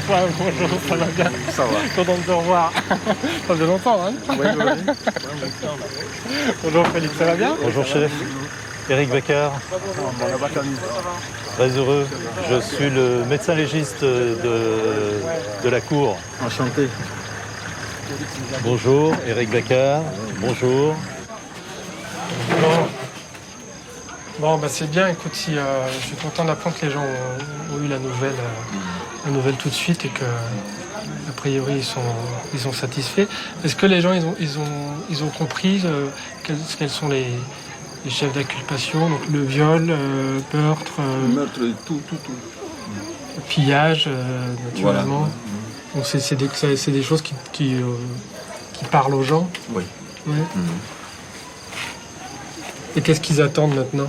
Bonjour, ça va bien? Ça va. Content de te revoir. Ça fait longtemps, hein? Oui. Bonjour Félix, ça va bien? Bonjour chef, Eric Baccar, très heureux. Je suis le médecin légiste de la cour. Enchanté. Bonjour, Eric Baccar, bonjour. Bon, bah c'est bien, écoute, si, je suis content d'apprendre que les gens ont eu la nouvelle tout de suite et que, a priori, ils sont satisfaits. Est-ce que les gens, ils ont compris quels sont les chefs d'inculpation, donc le viol, meurtre, tout. pillage, naturellement. Voilà. Donc c'est des choses qui parlent aux gens. Oui. Ouais. Et qu'est-ce qu'ils attendent maintenant?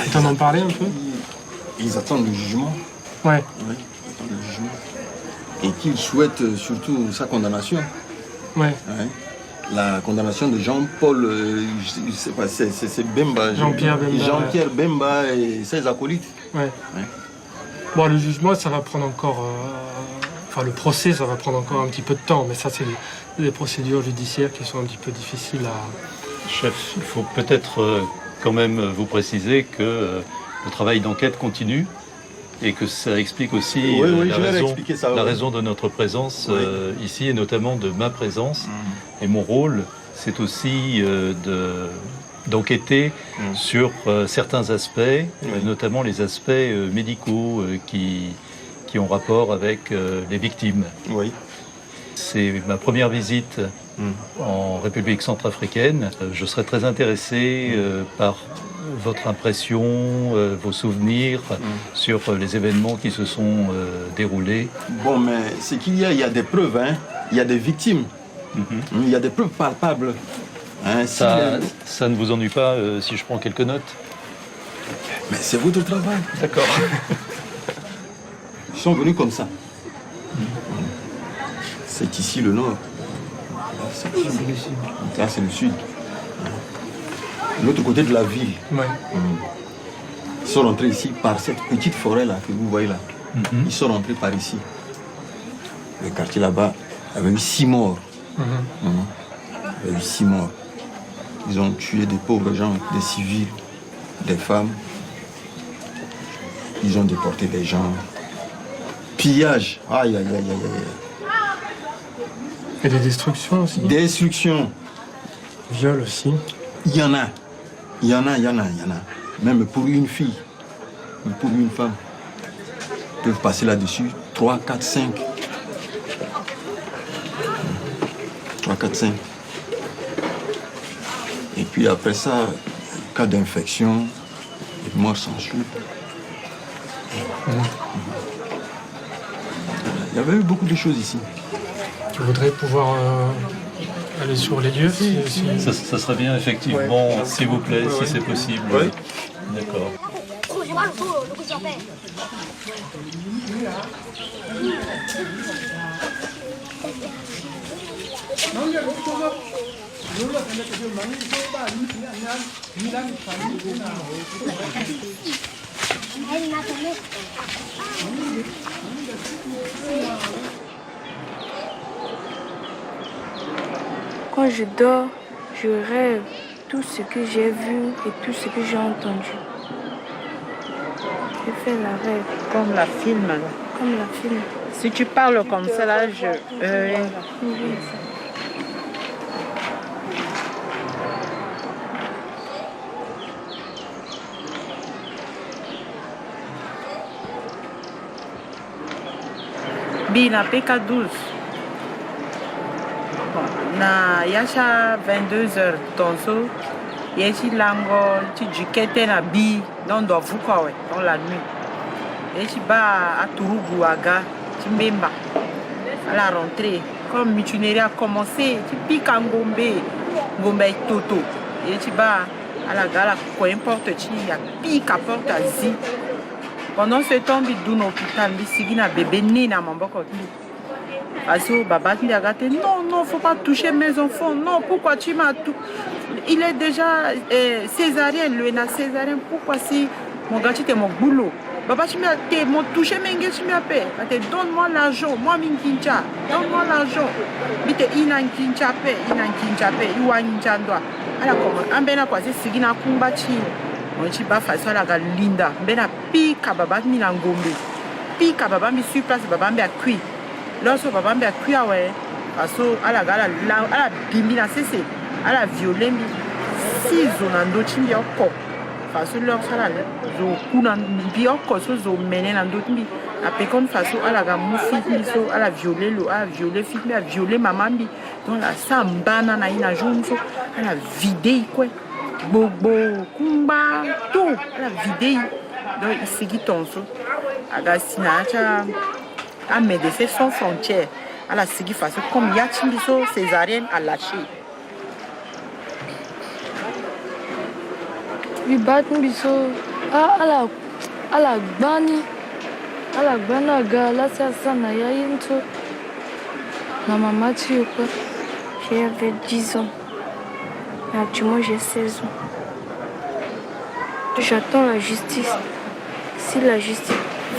Tu t'en en parler un peu? Ils attendent le jugement. Ouais. Oui, ils attendent le jugement. Et qu'ils souhaitent surtout sa condamnation. Ouais. Ouais. La condamnation de Jean-Paul, je sais pas, c'est Bemba. Jean-Pierre Bemba. Jean-Pierre Bemba et ses acolytes. Ouais. Ouais. Bon, le jugement, ça va prendre encore... Enfin, le procès, ça va prendre encore un petit peu de temps, mais ça, c'est des procédures judiciaires qui sont un petit peu difficiles à... Chef, il faut peut-être quand même vous préciser que le travail d'enquête continue et que ça explique aussi la raison de notre présence ici et notamment de ma présence. Et mon rôle, c'est aussi d'enquêter sur certains aspects, notamment les aspects médicaux qui ont rapport avec les victimes. Oui. C'est ma première visite en République centrafricaine. Je serais très intéressé par votre impression, vos souvenirs sur les événements qui se sont déroulés. Bon, mais ce qu'il y a des preuves, hein. Il y a des victimes, il y a des preuves palpables. Hein. Ça ne vous ennuie pas si je prends quelques notes? Mais c'est votre travail. D'accord. Ils sont venus comme ça. C'est ici le nord. Là, c'est le sud. L'autre côté de la ville. Ouais. Ils sont rentrés ici par cette petite forêt-là que vous voyez là. Ils sont rentrés par ici. Le quartier là-bas avait eu 6 morts. Il y a eu 6 morts. Ils ont tué des pauvres gens, des civils, des femmes. Ils ont déporté des gens. Pillage. Aïe, aïe, aïe, aïe, aïe. Et des destructions aussi. Destruction. Viol aussi. Il y en a. Même pour une fille, pour une femme, ils peuvent passer là-dessus 3, 4, 5. 3, 4, 5. Et puis après ça, cas d'infection, et mort sans suite. Il y avait eu beaucoup de choses ici. Tu voudrais pouvoir aller sur les lieux si... Ça serait bien, effectivement, s'il vous plaît, si c'est possible. Oui. D'accord. Quand je dors, je rêve tout ce que j'ai vu et tout ce que j'ai entendu. Je fais la rêve. Comme la film. Comme la film. Si tu parles comme ça, là, Bina PK12. Na yasha 22h tonso yeshi lango ti jukete na bi non do vuka we dans la nuit yeshi ba aturugu aga ti Bemba à la rentrée comme mutinerie a commencé ti pika ngombe toto yeshi ba à la gala ko importe ti ya pika porte azi pendant ce temps bi dun hôpital bi sigina bébé né na mamboko Aso Baba qui a gâté, non, faut pas toucher mes enfants, non, pourquoi tu m'as tout. Il est déjà césarien, lui n'a césarien, pourquoi si mon gars tu es mon boulot, Papa, tu m'as touché, mais tu m'as payé. Donne-moi l'argent, moi, Minkincha. Donne-moi l'argent. Bite, Inankincha pay, Inankincha pay, Iwaninchando. Alors, comme, un ben à quoi c'est Sigina Kumbachi. On dit, bah, face à la Linda. Ben à Pika Baba Milangombe. Pika Baba mi sur place, Baba mi a cuit. Lorsque Baba mi a cuit, ouais. Parce que, à la bimbi, c'est. À la violée, si zonando chimbi encore. Parce que leur salaire, zo kuna bio koso zo menen en d'autres mi. Après qu'on fasse à la gamoufi, à la violer le, à violer fille, à violer maman bi. Donc la sambana na ina jonso, à la vider quoi. Bobo kumba tout, à la vider. Donc il s'agit tonso. À la sinacha, à médecin sans frontières. À la sigi face comme yachimbiso césarienne à lâcher. We batn biso ala gbani aga la sana ya into na mama tiyoko. J'avais 10 ans. Et actuellement j'ai 16 ans. J'attends la justice. Si la justice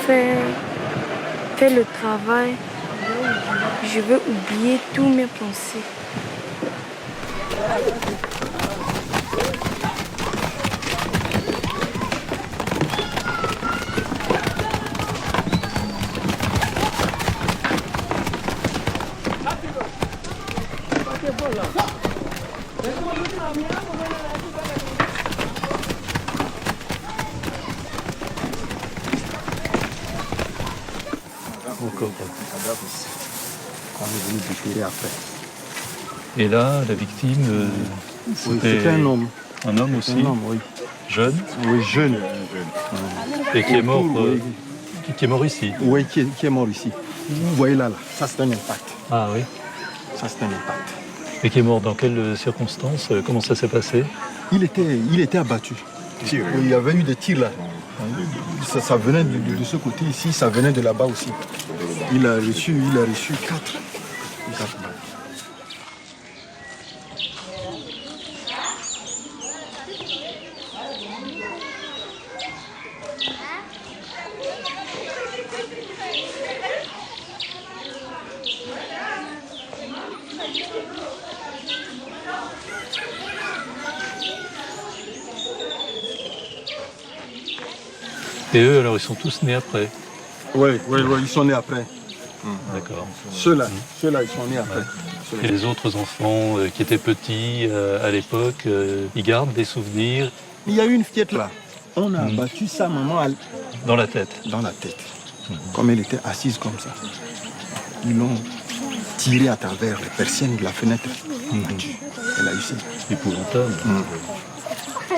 fait le travail, je veux oublier tous mes pensées. On est venu déterrer après. Et là, la victime, c'était un homme. Un homme aussi. Un homme, oui. Jeune. Oui, jeune. Et qui est mort, qui est mort ici. Oui, qui est mort ici. Vous voyez là, ça c'est un impact. Ah oui. Ça c'est un impact. Et qui est mort dans quelles circonstances? Comment ça s'est passé? Il était abattu. Il y avait eu des tirs là. Ça venait de ce côté ici, ça venait de là-bas aussi. Il a reçu 4 balles. Et eux, alors, ils sont tous nés après? Oui, ils sont nés après. D'accord. Ceux-là, ils sont nés après. Et les autres enfants qui étaient petits à l'époque, ils gardent des souvenirs? Il y a eu une fillette là. On a abattu sa maman dans la tête. Dans la tête. Comme elle était assise comme ça. Ils l'ont tirée à travers les persiennes de la fenêtre. Elle a eu ça. Épouvantable.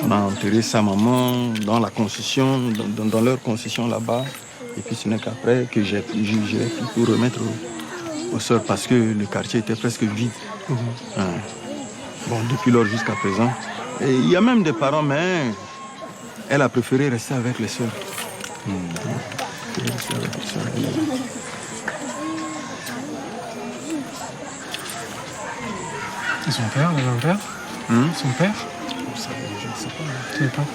On a enterré sa maman dans la concession, dans leur concession là-bas. Et puis ce n'est qu'après que j'ai pu tout remettre aux sœurs parce que le quartier était presque vide. Bon, depuis lors jusqu'à présent. Et il y a même des parents, mais elle a préféré rester avec les sœurs. Et son père, le grand-père? Son père? Je ne sais pas. Tu ne sais pas?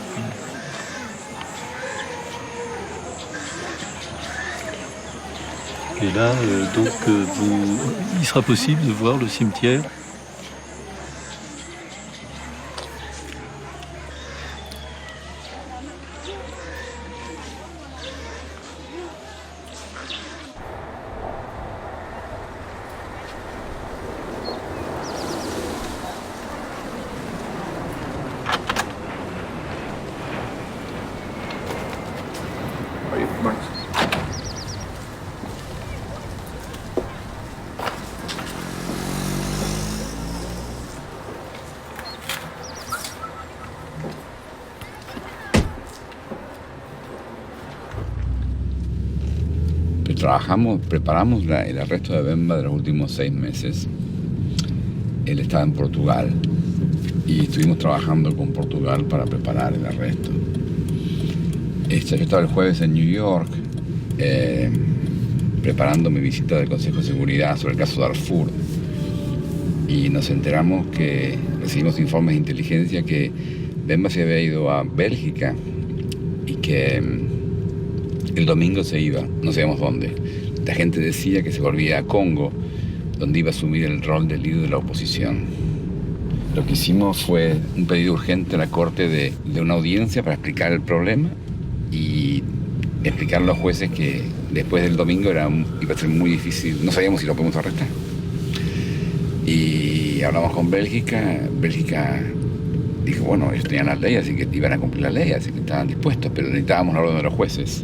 Et là, il sera possible de voir le cimetière? Preparamos el arresto de Bemba de los últimos 6 meses. Él estaba en Portugal y estuvimos trabajando con Portugal para preparar el arresto. Yo estaba el jueves en New York preparando mi visita del Consejo de Seguridad sobre el caso Darfur y nos enteramos que recibimos informes de inteligencia que Bemba se había ido a Bélgica y que El domingo se iba, no sabíamos dónde. La gente decía que se volvía a Congo, donde iba a asumir el rol de líder de la oposición. Lo que hicimos fue un pedido urgente a la corte de una audiencia para explicar el problema y explicar a los jueces que después del domingo iba a ser muy difícil, no sabíamos si lo podemos arrestar. Y hablamos con Bélgica. Bélgica dijo, bueno, ellos tenían la ley, así que iban a cumplir la ley, así que estaban dispuestos, pero necesitábamos la orden de los jueces.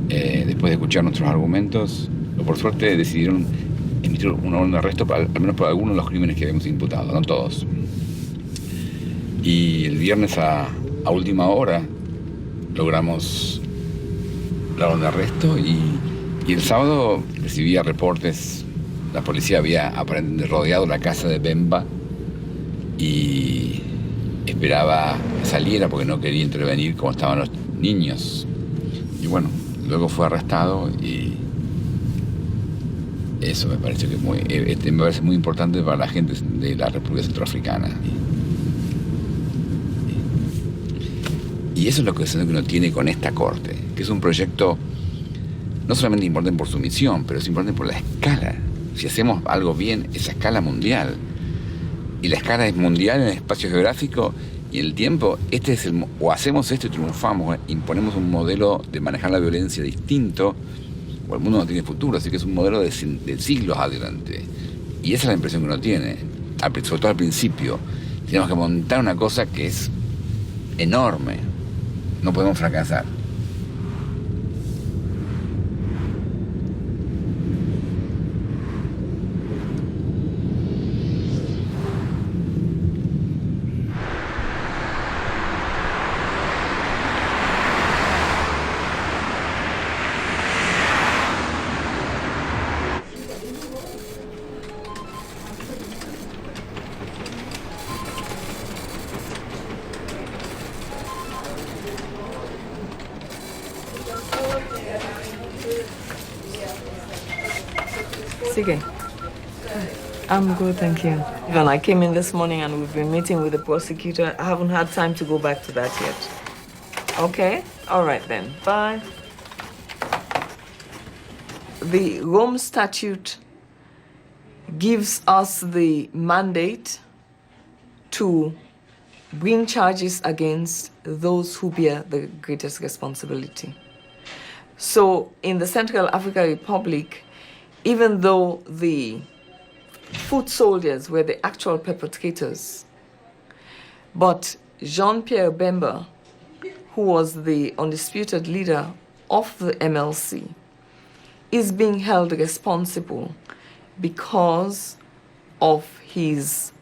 Después de escuchar nuestros argumentos, por suerte decidieron emitir una orden de arresto, al menos por algunos de los crímenes que habíamos imputado, no todos. Y el viernes a última hora logramos la orden de arresto y el sábado recibía reportes. La policía había aparentemente rodeado la casa de Bemba y esperaba que saliera porque no quería intervenir como estaban los niños. Y bueno, luego fue arrestado y eso me parece que me parece muy importante para la gente de la República Centroafricana. Y eso es lo que uno tiene con esta corte, que es un proyecto no solamente importante por su misión, pero es importante por la escala. Si hacemos algo bien, es a escala mundial. Y la escala es mundial en el espacio geográfico y en el tiempo. O hacemos esto y triunfamos, imponemos un modelo de manejar la violencia distinto, o el mundo no tiene futuro, así que es un modelo de siglos adelante. Y esa es la impresión que uno tiene, sobre todo al principio. Tenemos que montar una cosa que es enorme. No podemos fracasar. I'm good, thank you. When I came in this morning and we've been meeting with the prosecutor, I haven't had time to go back to that yet. Okay? All right then. Bye. The Rome Statute gives us the mandate to bring charges against those who bear the greatest responsibility. So in the Central African Republic, even though the foot soldiers were the actual perpetrators, but Jean-Pierre Bemba, who was the undisputed leader of the MLC, is being held responsible because of his,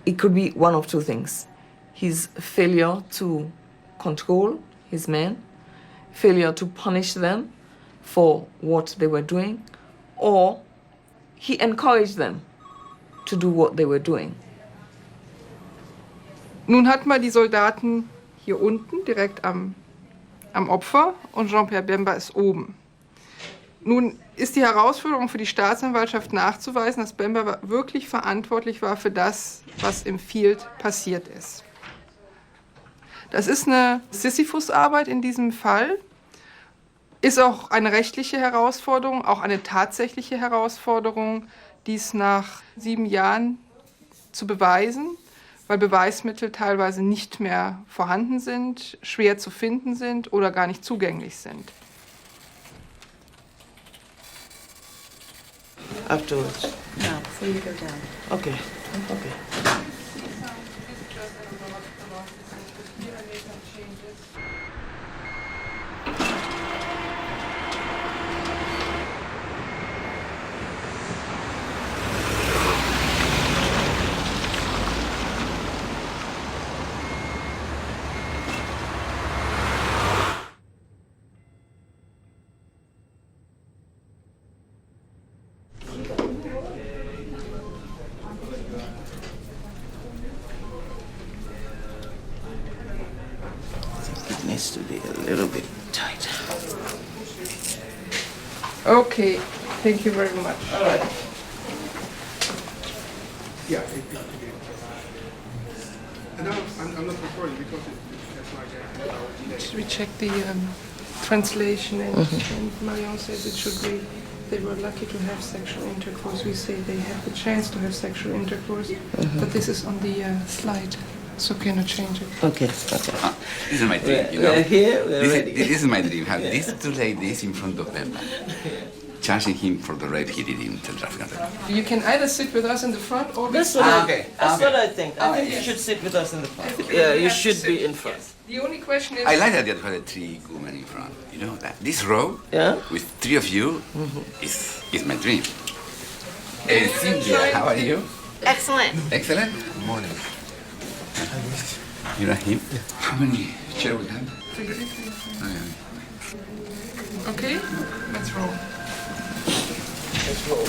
it could be one of two things: his failure to control his men, failure to punish them for what they were doing, or he encouraged them to do what they were doing. Nun hatten wir die Soldaten hier unten, direkt am Opfer, und Jean-Pierre Bemba ist oben. Nun ist die Herausforderung für die Staatsanwaltschaft nachzuweisen, dass Bemba wirklich verantwortlich war für das, was im Field passiert ist. Das ist eine Sisyphus-Arbeit in diesem Fall. Ist auch eine rechtliche Herausforderung, auch eine tatsächliche Herausforderung, dies nach 7 Jahren zu beweisen, weil Beweismittel teilweise nicht mehr vorhanden sind, schwer zu finden sind oder gar nicht zugänglich sind. Afterwards. No, before you go down. Okay. Okay. To be a little bit tighter. Okay, thank you very much. All right. Yeah. And I'm not recording because that's my guy. We checked the translation, and Marion says it should be, they were lucky to have sexual intercourse. We say they had the chance to have sexual intercourse, but this is on the slide, so cannot change it. Okay. This is my dream, you know. This is my dream, have these two ladies in front of Bemba, charging him for the rape he did in Centralafrican Republic. You can either sit with us in the front or... That's what I think. I think you should sit with us in the front. Yeah, you should be in front. The only question is... I like that you had three women in front. You know that this row with three of you is my dream. Cynthia, how are you? Excellent. Excellent. Good morning. You like him? Yeah. How many chairs we have? 3. Okay, let's roll. Let's roll.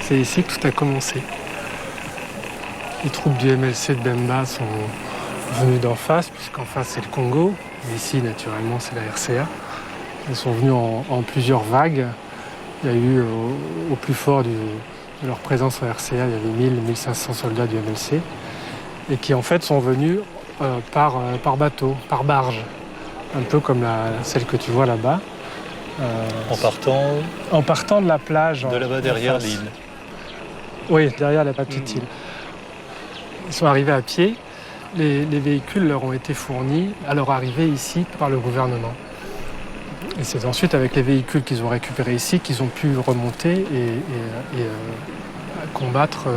C'est ici que tout a commencé. Les troupes du MLC de Bemba sont venues d'en face, puisqu'en face c'est le Congo, et ici naturellement c'est la RCA. Elles sont venues en plusieurs vagues. Il y a eu au plus fort de leur présence en RCA, il y avait 1000-1500 soldats du MLC, et qui en fait sont venus par bateau, par barge, un peu comme celle que tu vois là-bas. En partant de la plage. De là-bas derrière l'île. Oui, derrière la petite île. Ils sont arrivés à pied. Les véhicules leur ont été fournis à leur arrivée ici par le gouvernement. Et c'est ensuite avec les véhicules qu'ils ont récupérés ici qu'ils ont pu remonter et combattre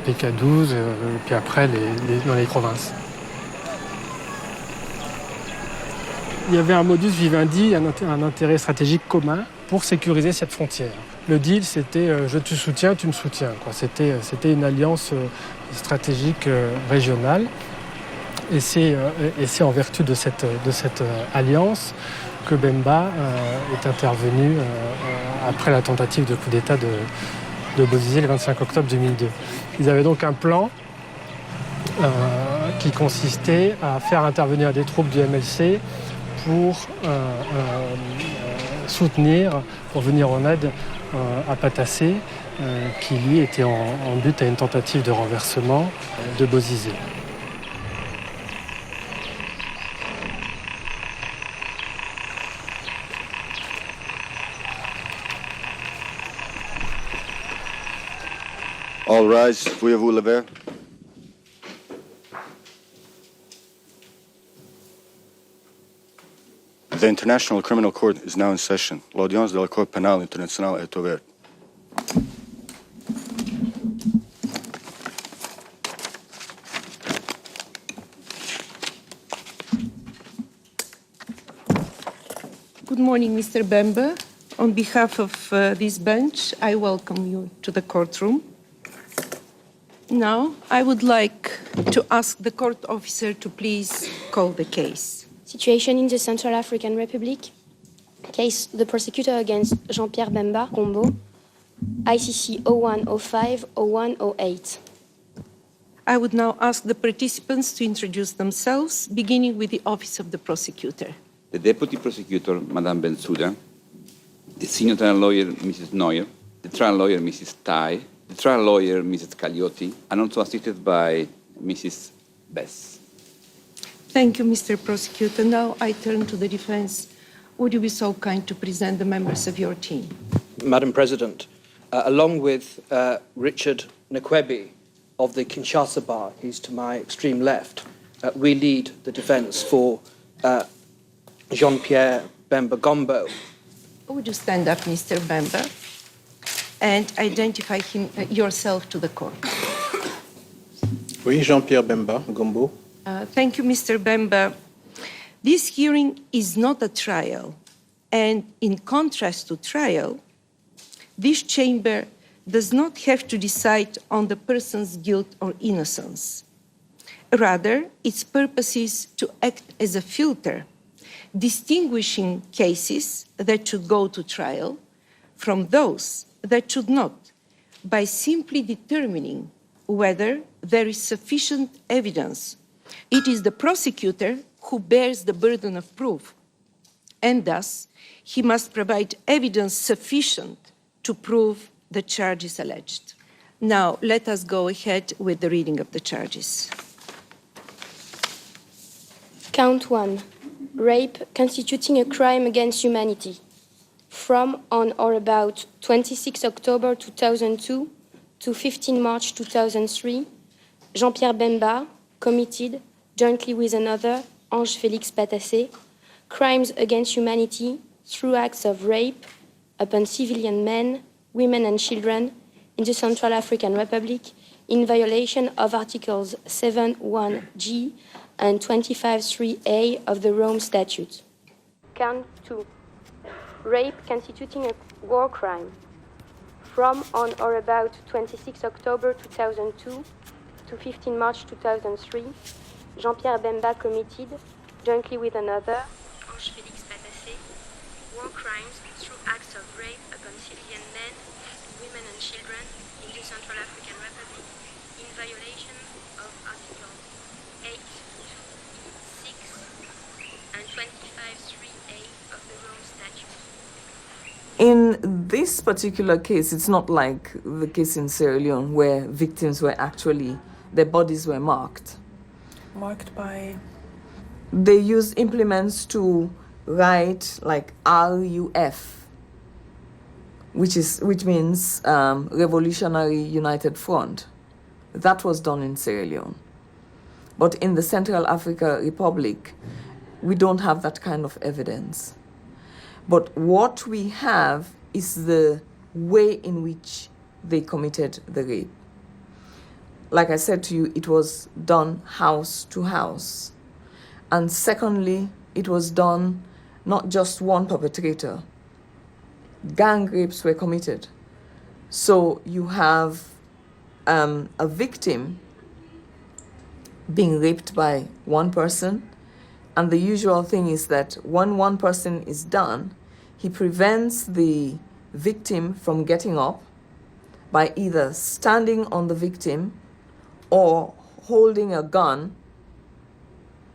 PK12, puis après dans les provinces. Il y avait un modus vivendi, un intérêt stratégique commun pour sécuriser cette frontière. Le deal, c'était je te soutiens, tu me soutiens. C'était une alliance stratégique régionale. Et c'est en vertu de cette alliance que Bemba est intervenu après la tentative de coup d'État de Bozizé le 25 octobre 2002. Ils avaient donc un plan qui consistait à faire intervenir des troupes du MLC pour soutenir, pour venir en aide à Patassé, qui lui était en but à une tentative de renversement de Bozizé. All rise, pouvez-vous lever? The International Criminal Court is now in session. L'audience de la Cour pénale internationale est ouverte. Good morning, Mr. Bemba. On behalf of this bench, I welcome you to the courtroom. Now, I would like to ask the court officer to please call the case. Situation in the Central African Republic. Case the prosecutor against Jean-Pierre Bemba, Combo, ICC 0105-0108. I would now ask the participants to introduce themselves, beginning with the office of the prosecutor. The deputy prosecutor, Madame Bensouda, the senior trial lawyer, Mrs. Neuer, the trial lawyer, Mrs. Tai, the trial lawyer, Mrs. Cagliotti, and also assisted by Mrs. Bess. Thank you, Mr. Prosecutor. Now I turn to the defense. Would you be so kind to present the members of your team? Madam President, along with Richard Nkwebi of the Kinshasa Bar, he's to my extreme left, we lead the defense for Jean-Pierre Bemba Gombo. Would you stand up, Mr. Bemba, and identify yourself to the court? Oui, Jean-Pierre Bemba Gombo. Thank you, Mr. Bemba. This hearing is not a trial, and in contrast to trial, this chamber does not have to decide on the person's guilt or innocence. Rather, its purpose is to act as a filter, distinguishing cases that should go to trial from those that should not, by simply determining whether there is sufficient evidence. It is the prosecutor who bears the burden of proof, and thus he must provide evidence sufficient to prove the charges alleged. Now, let us go ahead with the reading of the charges. Count 1. Rape constituting a crime against humanity. From, on, or about 26 October 2002 to 15 March 2003, Jean-Pierre Bemba committed, jointly with another, Ange Félix Patassé, crimes against humanity through acts of rape upon civilian men, women and children in the Central African Republic in violation of Articles 7.1g and 25.3a of the Rome Statute. Count 2. Rape constituting a war crime. From, on, or about 26 October 2002 to 15 March 2003, Jean-Pierre Bemba committed, jointly with another, Ange Félix Patassé, war crimes through acts of rape upon civilian men, women and children in the Central African Republic in violation of Articles 8, 6, and 25.3a of the Rome Statute. In this particular case, it's not like the case in Sierra Leone where victims were actually, their bodies were marked. Marked by? They use implements to write like RUF, which means Revolutionary United Front. That was done in Sierra Leone. But in the Central African Republic, we don't have that kind of evidence. But what we have is the way in which they committed the rape. Like I said to you, it was done house to house. And secondly, it was done not just one perpetrator. Gang rapes were committed. So you have a victim being raped by one person, and the usual thing is that when one person is done, he prevents the victim from getting up by either standing on the victim or holding a gun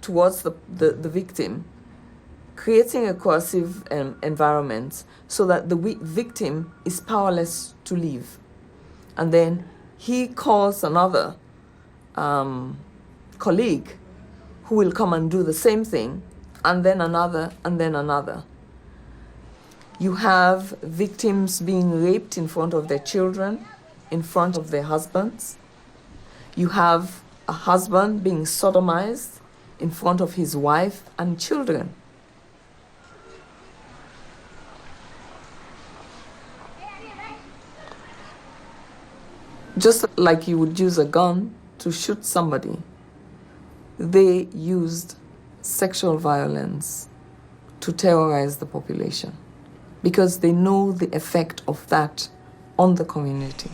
towards the victim, creating a coercive environment so that the victim is powerless to leave. And then he calls another colleague who will come and do the same thing, and then another, and then another. You have victims being raped in front of their children, in front of their husbands. You have a husband being sodomized in front of his wife and children. Just like you would use a gun to shoot somebody, they used sexual violence to terrorize the population because they know the effect of that on the community.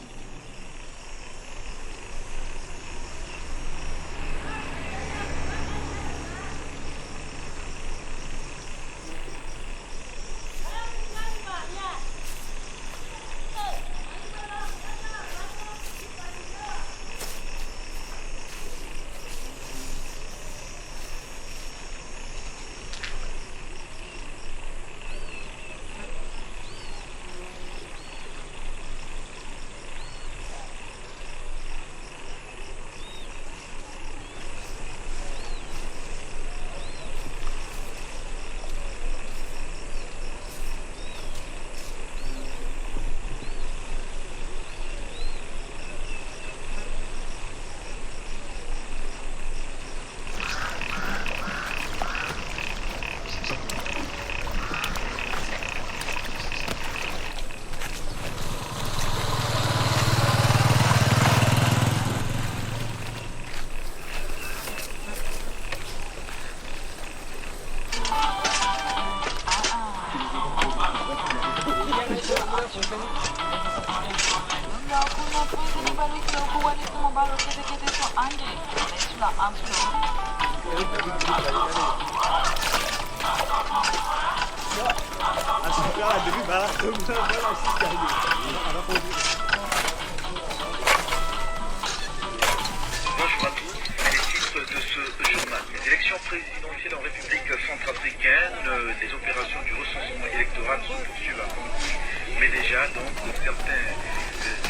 Les élections présidentielles en République centrafricaine, les opérations du recensement électoral se poursuivent à Bangui, mais déjà donc certains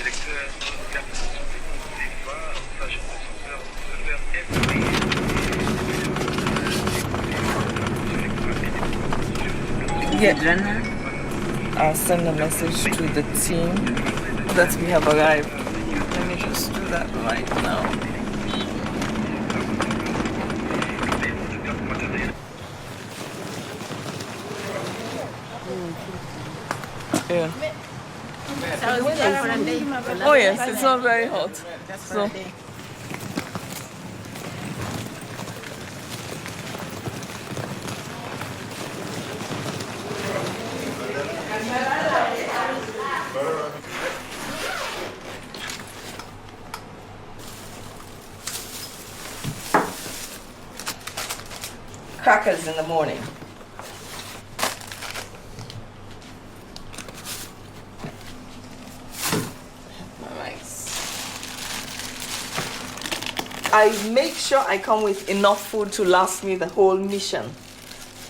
électeurs perdent son fond des fois, sachant recenseurs se faire Yeah. I'll send a message to the team that we have arrived. Let me just do that right now. Yeah. Oh yes, it's not very hot. So. Crackers in the morning. I make sure I come with enough food to last me the whole mission,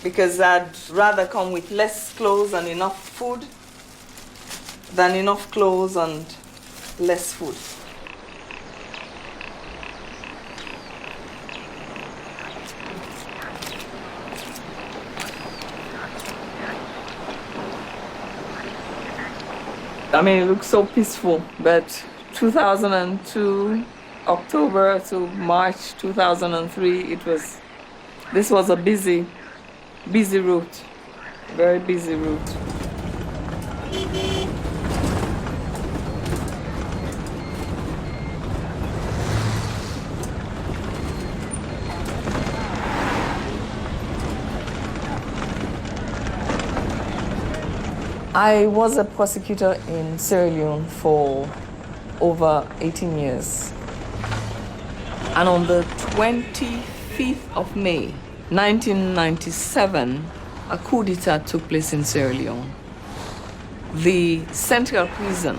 because I'd rather come with less clothes and enough food than enough clothes and less food. I mean, it looks so peaceful, but 2002 October to March 2003, this was a busy route, very busy route. I was a prosecutor in Sierra Leone for over 18 years. And on the 25th of May, 1997, a coup d'etat took place in Sierra Leone. The central prison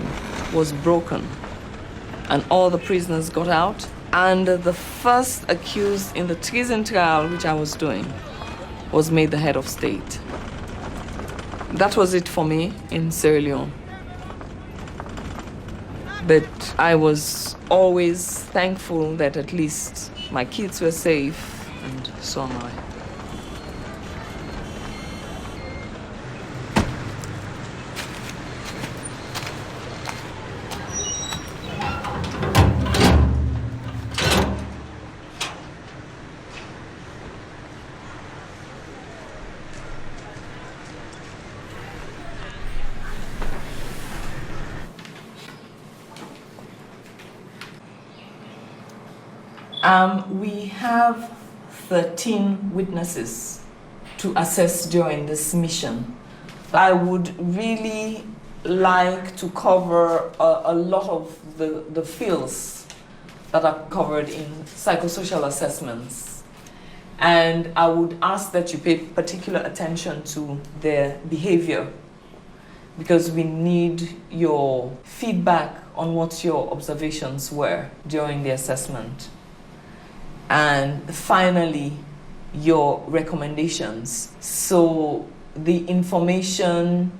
was broken, and all the prisoners got out. And the first accused in the treason trial, which I was doing, was made the head of state. That was it for me in Sierra Leone. But I was always thankful that at least my kids were safe, and so am I. We have 13 witnesses to assess during this mission. I would really like to cover a lot of the fields that are covered in psychosocial assessments. And I would ask that you pay particular attention to their behavior, because we need your feedback on what your observations were during the assessment. And finally, your recommendations. So the information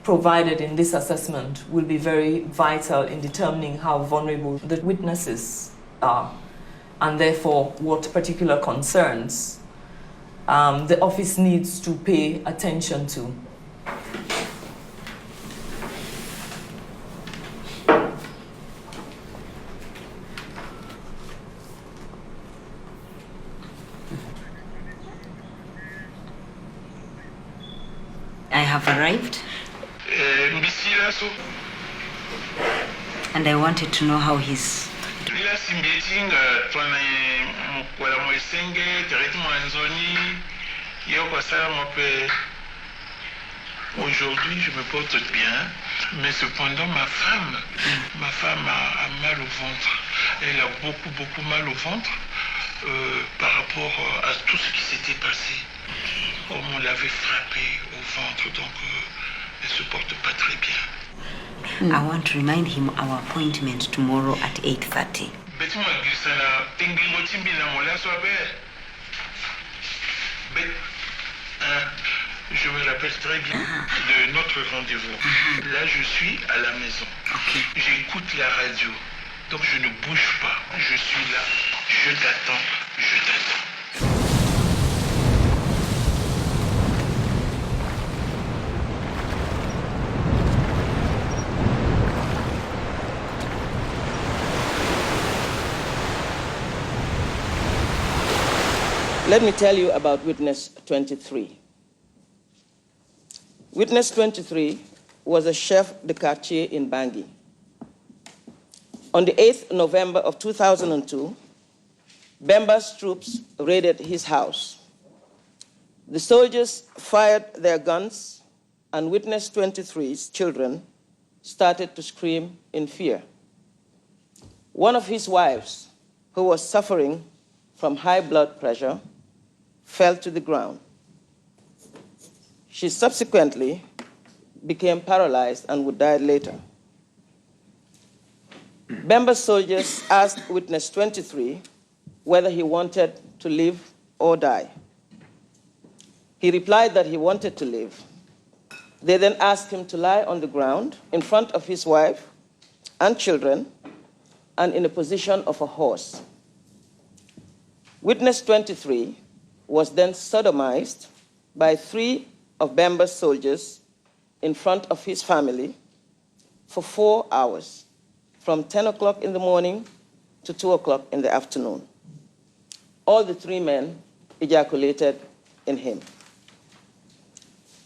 provided in this assessment will be very vital in determining how vulnerable the witnesses are, and therefore what particular concerns the office needs to pay attention to. I have arrived, and I wanted to know how he's. Aujourd'hui, je me porte bien, mais cependant, ma femme a mal au ventre. Elle a beaucoup mal au ventre par rapport à tout ce qui s'était passé. On l'avait frappée au ventre, donc elle se porte pas très bien. I want to remind him our appointment tomorrow at 8:30. Je me rappelle très bien de notre rendez-vous. Là, je suis à la maison. J'écoute la radio. Donc, je ne bouge pas. Je suis là. Je t'attends. Je t'attends. Let me tell you about Witness 23. Witness 23 was a chef de quartier in Bangui. On the 8th November of 2002, Bemba's troops raided his house. The soldiers fired their guns, and Witness 23's children started to scream in fear. One of his wives, who was suffering from high blood pressure, fell to the ground. She subsequently became paralyzed and would die later. Bemba's soldiers asked Witness 23 whether he wanted to live or die. He replied that he wanted to live. They then asked him to lie on the ground in front of his wife and children and in a position of a horse. Witness 23 was then sodomized by 3 of Bemba's soldiers in front of his family for 4 hours, from 10 o'clock in the morning to 2 o'clock in the afternoon. All the 3 men ejaculated in him.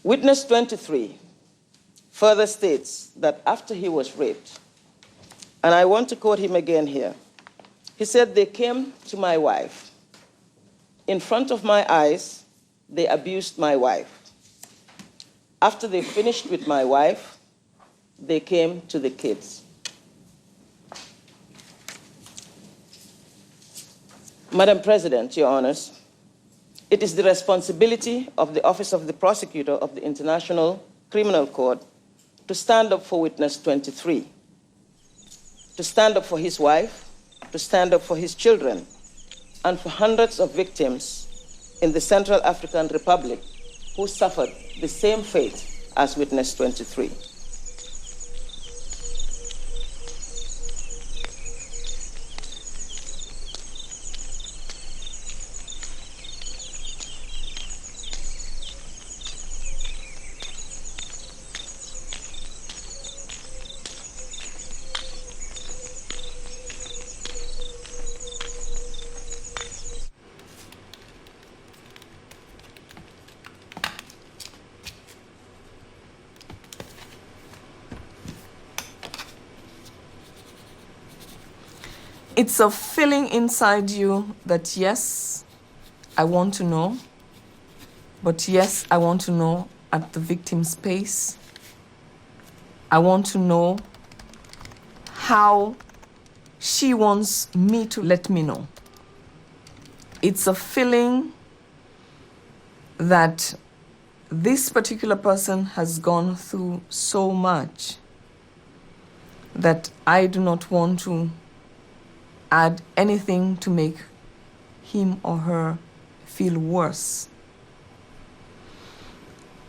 Witness 23 further states that after he was raped, and I want to quote him again here, he said, "They came to my wife. In front of my eyes, they abused my wife. After they finished with my wife, they came to the kids." Madam President, Your Honors, it is the responsibility of the Office of the Prosecutor of the International Criminal Court to stand up for Witness 23, to stand up for his wife, to stand up for his children, and for hundreds of victims in the Central African Republic who suffered the same fate as Witness 23. It's a feeling inside you that, yes, I want to know, but yes, I want to know at the victim's pace. I want to know how she wants me to let me know. It's a feeling that this particular person has gone through so much that I do not want to add anything to make him or her feel worse.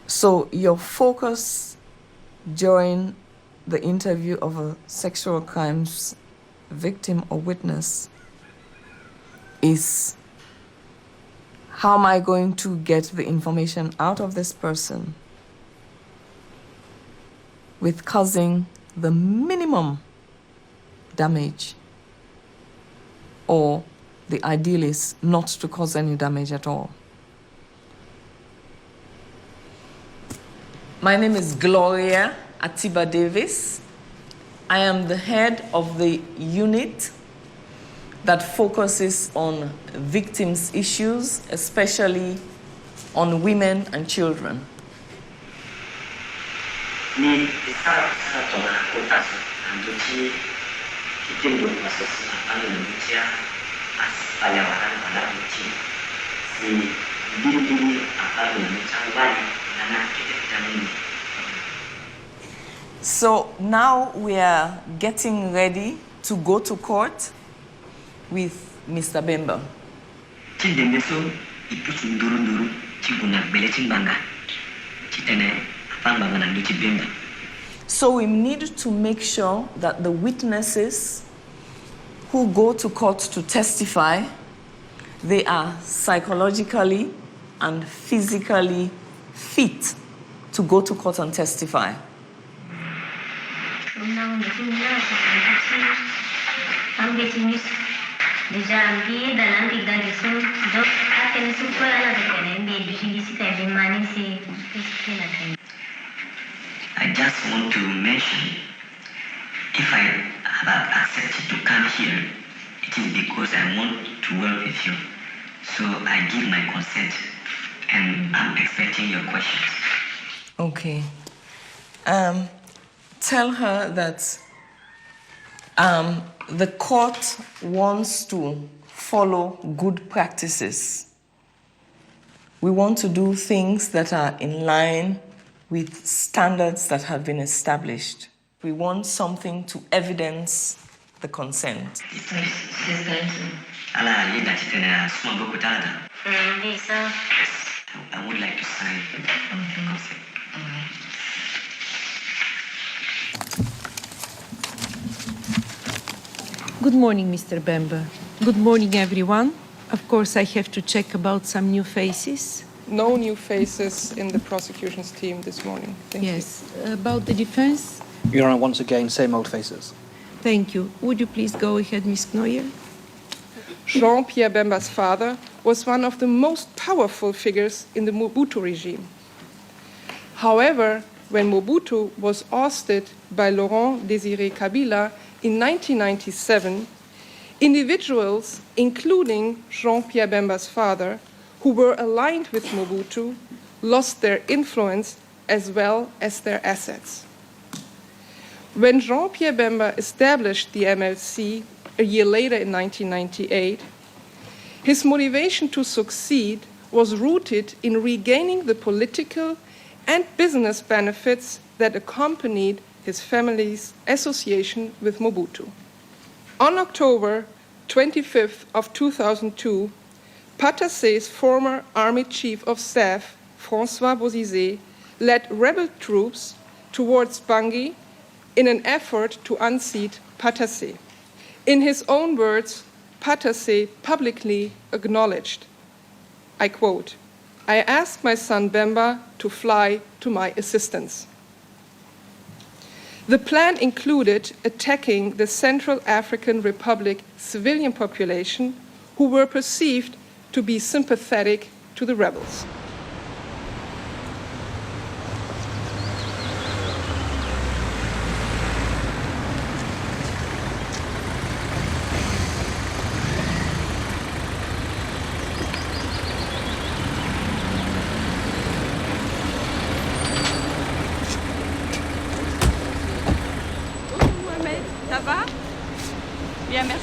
So your focus during the interview of a sexual crimes victim or witness is, how am I going to get the information out of this person with causing the minimum damage, or the ideal is not to cause any damage at all. My name is Gloria Atiba Davis. I am the head of the unit that focuses on victims' issues, especially on women and children. So now we are getting ready to go to court with Mr. Bemba. So we need to make sure that the witnesses who go to court to testify, they are psychologically and physically fit to go to court and testify. I just want to mention, if I have accepted to come here, it is because I want to work with you. So I give my consent, and I'm expecting your questions. Okay. Tell her that the court wants to follow good practices. We want to do things that are in line with standards that have been established. We want something to evidence the consent. I would like to sign the consent. Good morning, Mr. Bemba. Good morning, everyone. Of course, I have to check about some new faces. No new faces in the prosecution's team this morning. Thank you. Yes. About the defense? Your Honor, once again, same old faces. Thank you. Would you please go ahead, Ms. Knoyer? Jean-Pierre Bemba's father was one of the most powerful figures in the Mobutu regime. However, when Mobutu was ousted by Laurent Désiré Kabila in 1997, individuals, including Jean-Pierre Bemba's father, who were aligned with Mobutu, lost their influence as well as their assets. When Jean-Pierre Bemba established the MLC a year later in 1998, his motivation to succeed was rooted in regaining the political and business benefits that accompanied his family's association with Mobutu. On October 25th of 2002, Patassé's former Army Chief of Staff, François Bozizé, led rebel troops towards Bangui in an effort to unseat Patassé. In his own words, Patassé publicly acknowledged, I quote, "I asked my son Bemba to fly to my assistance." The plan included attacking the Central African Republic civilian population who were perceived to be sympathetic to the rebels. Ça va? Bien, merci.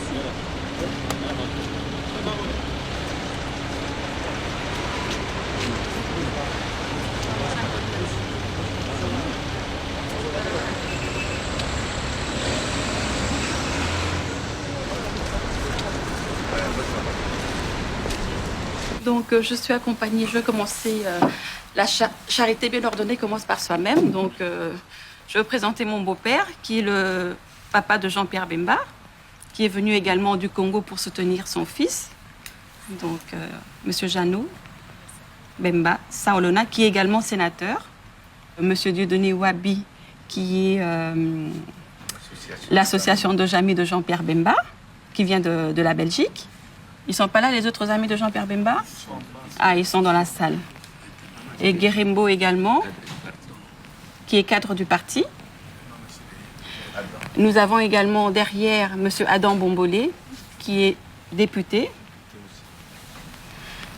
Donc, je suis accompagnée, je vais commencer, la charité bien ordonnée commence par soi-même. Donc, je vais présenter mon beau-père, qui est le papa de Jean-Pierre Bemba, qui est venu également du Congo pour soutenir son fils. Donc, Monsieur Jeannot Bemba Saolona, qui est également sénateur. Monsieur Dieudonné Wabi, qui est l'association de amis de Jean-Pierre Bemba, qui vient de la Belgique. Ils ne sont pas là, les autres amis de Jean-Pierre Bemba? Ah, ils sont dans la salle. Et Guérimbo également, qui est cadre du parti. Nous avons également derrière M. Adam Bombolé, qui est député.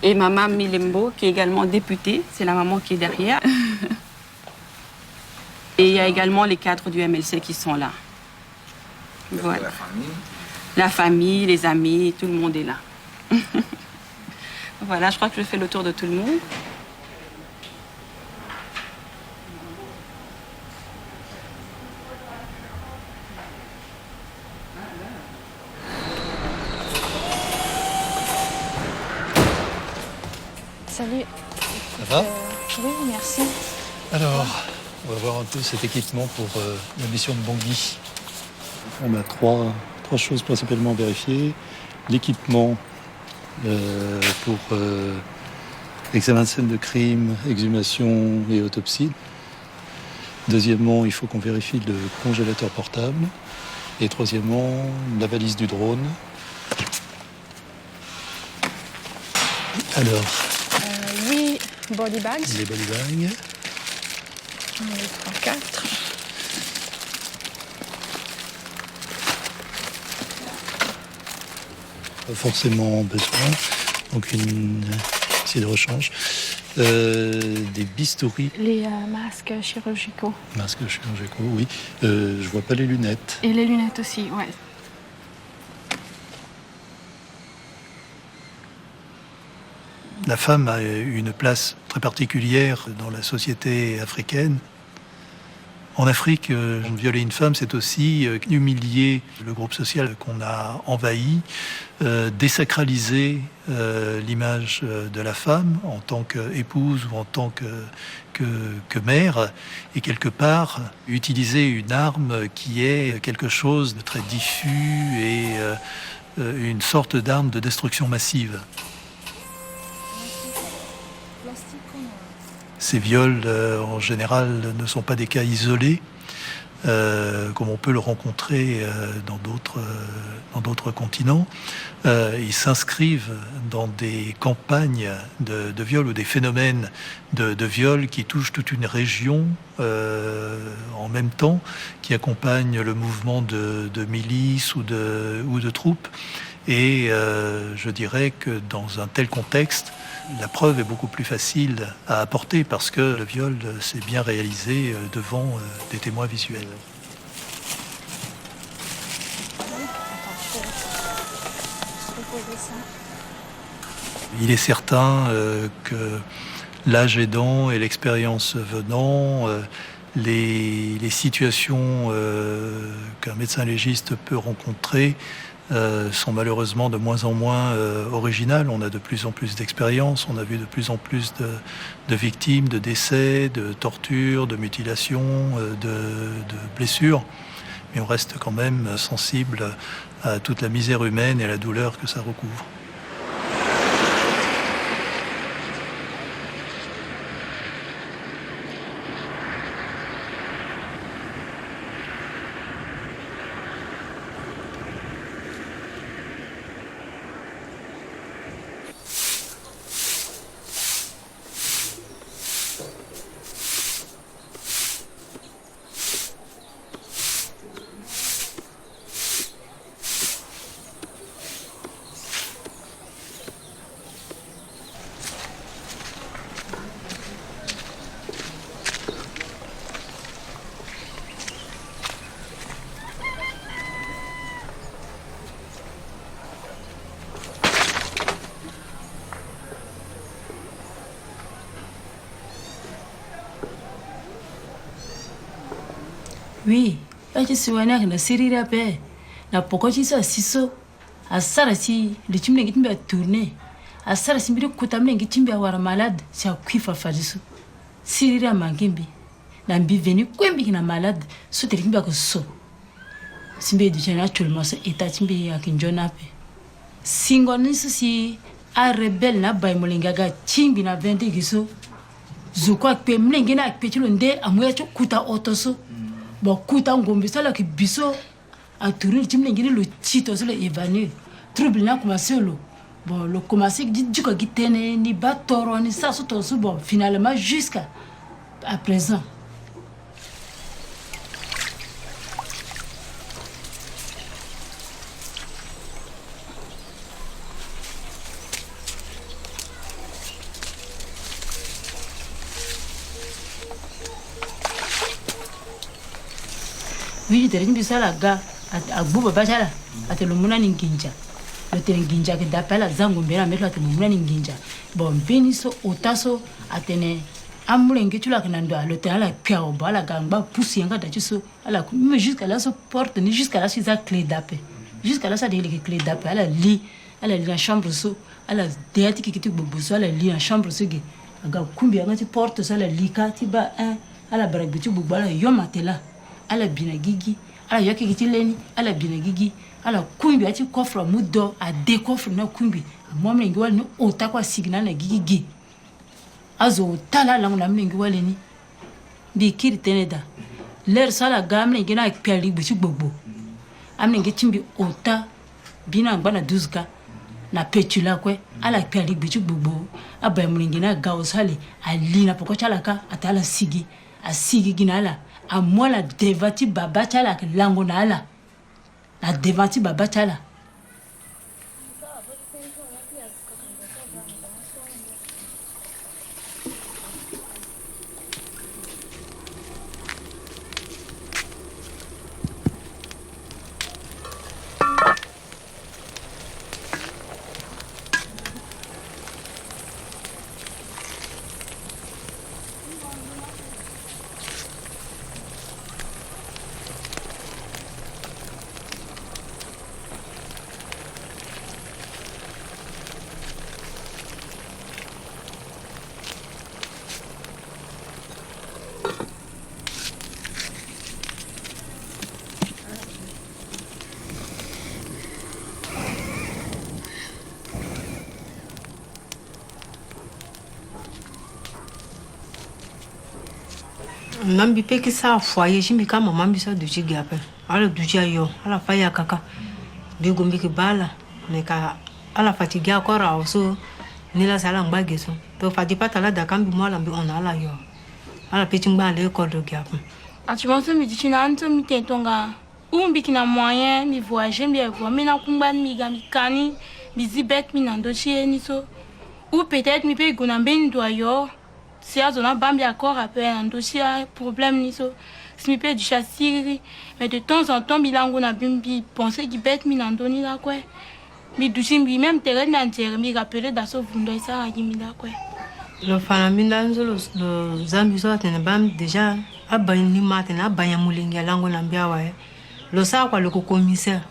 Et Maman Milembo, qui est également députée. C'est la maman qui est derrière. Et il y a également les cadres du MLC qui sont là. Voilà. La famille, les amis, tout le monde est là. Voilà, je crois que je fais le tour de tout le monde. Salut. Ça va Oui, merci. Alors, on va voir un peu cet équipement pour la mission de Bangui. On a trois choses principalement à vérifier. L'équipement pour examen de scène de crime, exhumation et autopsie. Deuxièmement, il faut qu'on vérifie le congélateur portable. Et troisièmement, la valise du drone. Alors, 8 body bags. les body bags. 1, 2, 3, 4. Pas forcément besoin. Donc une essai de rechange. Des bistouris. Les masques chirurgicaux. Masques chirurgicaux, oui. Je vois pas les lunettes. Et les lunettes aussi, ouais. La femme a une place très particulière dans la société africaine. En Afrique, violer une femme, c'est aussi humilier le groupe social qu'on a envahi, désacraliser l'image de la femme en tant qu'épouse ou en tant que mère, et quelque part utiliser une arme qui est quelque chose de très diffus et une sorte d'arme de destruction massive. Ces viols, en général, ne sont pas des cas isolés, comme on peut le rencontrer dans d'autres continents. Ils s'inscrivent dans des campagnes de viol ou des phénomènes de viol qui touchent toute une région en même temps, qui accompagnent le mouvement de milices ou de troupes. Et je dirais que dans un tel contexte, la preuve est beaucoup plus facile à apporter parce que le viol s'est bien réalisé devant des témoins visuels. Il est certain que l'âge aidant et l'expérience venant, les situations qu'un médecin légiste peut rencontrer sont malheureusement de moins en moins originales. On a de plus en plus d'expériences, on a vu de plus en plus de victimes, de décès, de tortures, de mutilations, de blessures. Mais on reste quand même sensible à toute la misère humaine et à la douleur que ça recouvre. Oui, je suis un na sirira pe na pokochi sa siso asara si le chimne gitimbe tourner asara si mbiri kutamne gitimbe wara malade sa kwifa fadiso sirira mangimbi na mbi venu kwembi na malade so te kimba ko so simbe du jana actuellement ça état timbe ya kinjona pe singo niso si a rebel na bay molengaga chimbi na 20 giso zukwa pe mlenge na pe chilo nde amwe kuta otoso bon kuta ngombe sala ki biso a tourner timne ngini lo chito sala évanu trouble na commencé lo bon le commencé dit ko gitene ni batoro ni ça so bon finalement jusqu'à à présent. Oui, tu as dit que ça la gars, à Bouba Bachala, à te le mona n'inkinja. le tene ginja ke dapela zangu mbera metla te mumrani ginja bon beniso otaso atene amulenge tula ke nando le tene ala pia o bala gamba pousse yanga da tiso ala mais jusqu'à là so porte ni jusqu'à là c'est clé d'appel jusqu'à là ça dit les clés d'appel ala li en chambre so ala deati ki kitu boboso ala li en chambre so ge aga kumbi anga ti porte so ala li ka ti ba ala baragbitu bubala yo matela ala bina gigi ala yoki kiti leni ala bina gigi ala kumbi ati coffre mudo a de coffre na kumbi momle ngi wal no ota kwa signal na gigi azo tala la ngona mlingi wal ni bi kiri teneda ler sala gamle ngi na peli bitu gbogbo amle ngi timbi ota bina ngba na 12 na petula kwe ala peli bitu gbogbo aba mlingi na gaosale ali na pokochala ka atala sigi asigi ginala amola devati baba chala lango nala la devati baba chala Mambi pe ki sa foyer jimi ka mambi sa duji gape ala duji ayo ala faya kaka bi gombi ki bala me ka ala fatigue akora so ni la sala ngba so to fati patala da kambi mo ala bi on ala yo ala pe tingba le ko do gape tu penses me dit na anto mi tentonga umbi kina moyen mi voyager mi vo mi na kumba mi ga mi kani mi zibet mi na dossier ni so ou peut-être mi pe gona ben do ayo si a zona bambi encore après un dossier problème ni so si mi peut du chassis mais de temps en temps bilango na bimbi penser qui bête mi nandoni la quoi mi dusi mi même terrain na terre mi rappeler da so vundo isa a mi la quoi le fanamina nzolo le zambi so atene bam déjà abani matin abanya mulingi lango na mbiawa le sa kwa le commissaire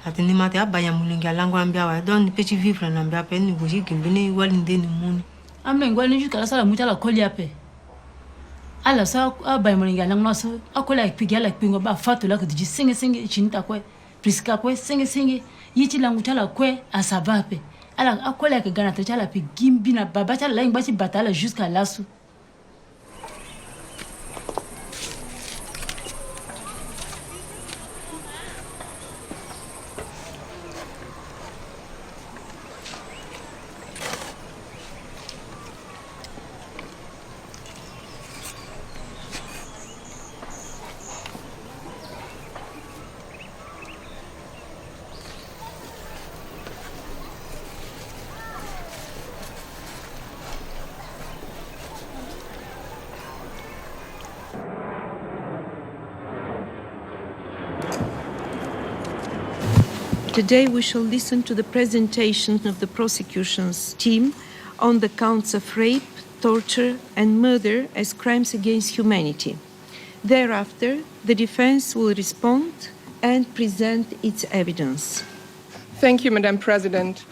atene matin abanya mulingi lango na mbiawa donc petit vivre na mbia pe ni goji kimbini walinde ni muni amle ngwani jusqu'à la sala mutala kolia pe ala sa abay molinga langno so akola ikpiga la kpingo ba fatola ko diji singe chinta kwe priska kwe singe yiti langu tala kwe asaba pe ala akola ke gana tala pe gimbi na baba tala ingba ti batala jusqu'à lasu. Today we shall listen to the presentation of the prosecution's team on the counts of rape, torture and murder as crimes against humanity. Thereafter, the defense will respond and present its evidence. Thank you, Madam President.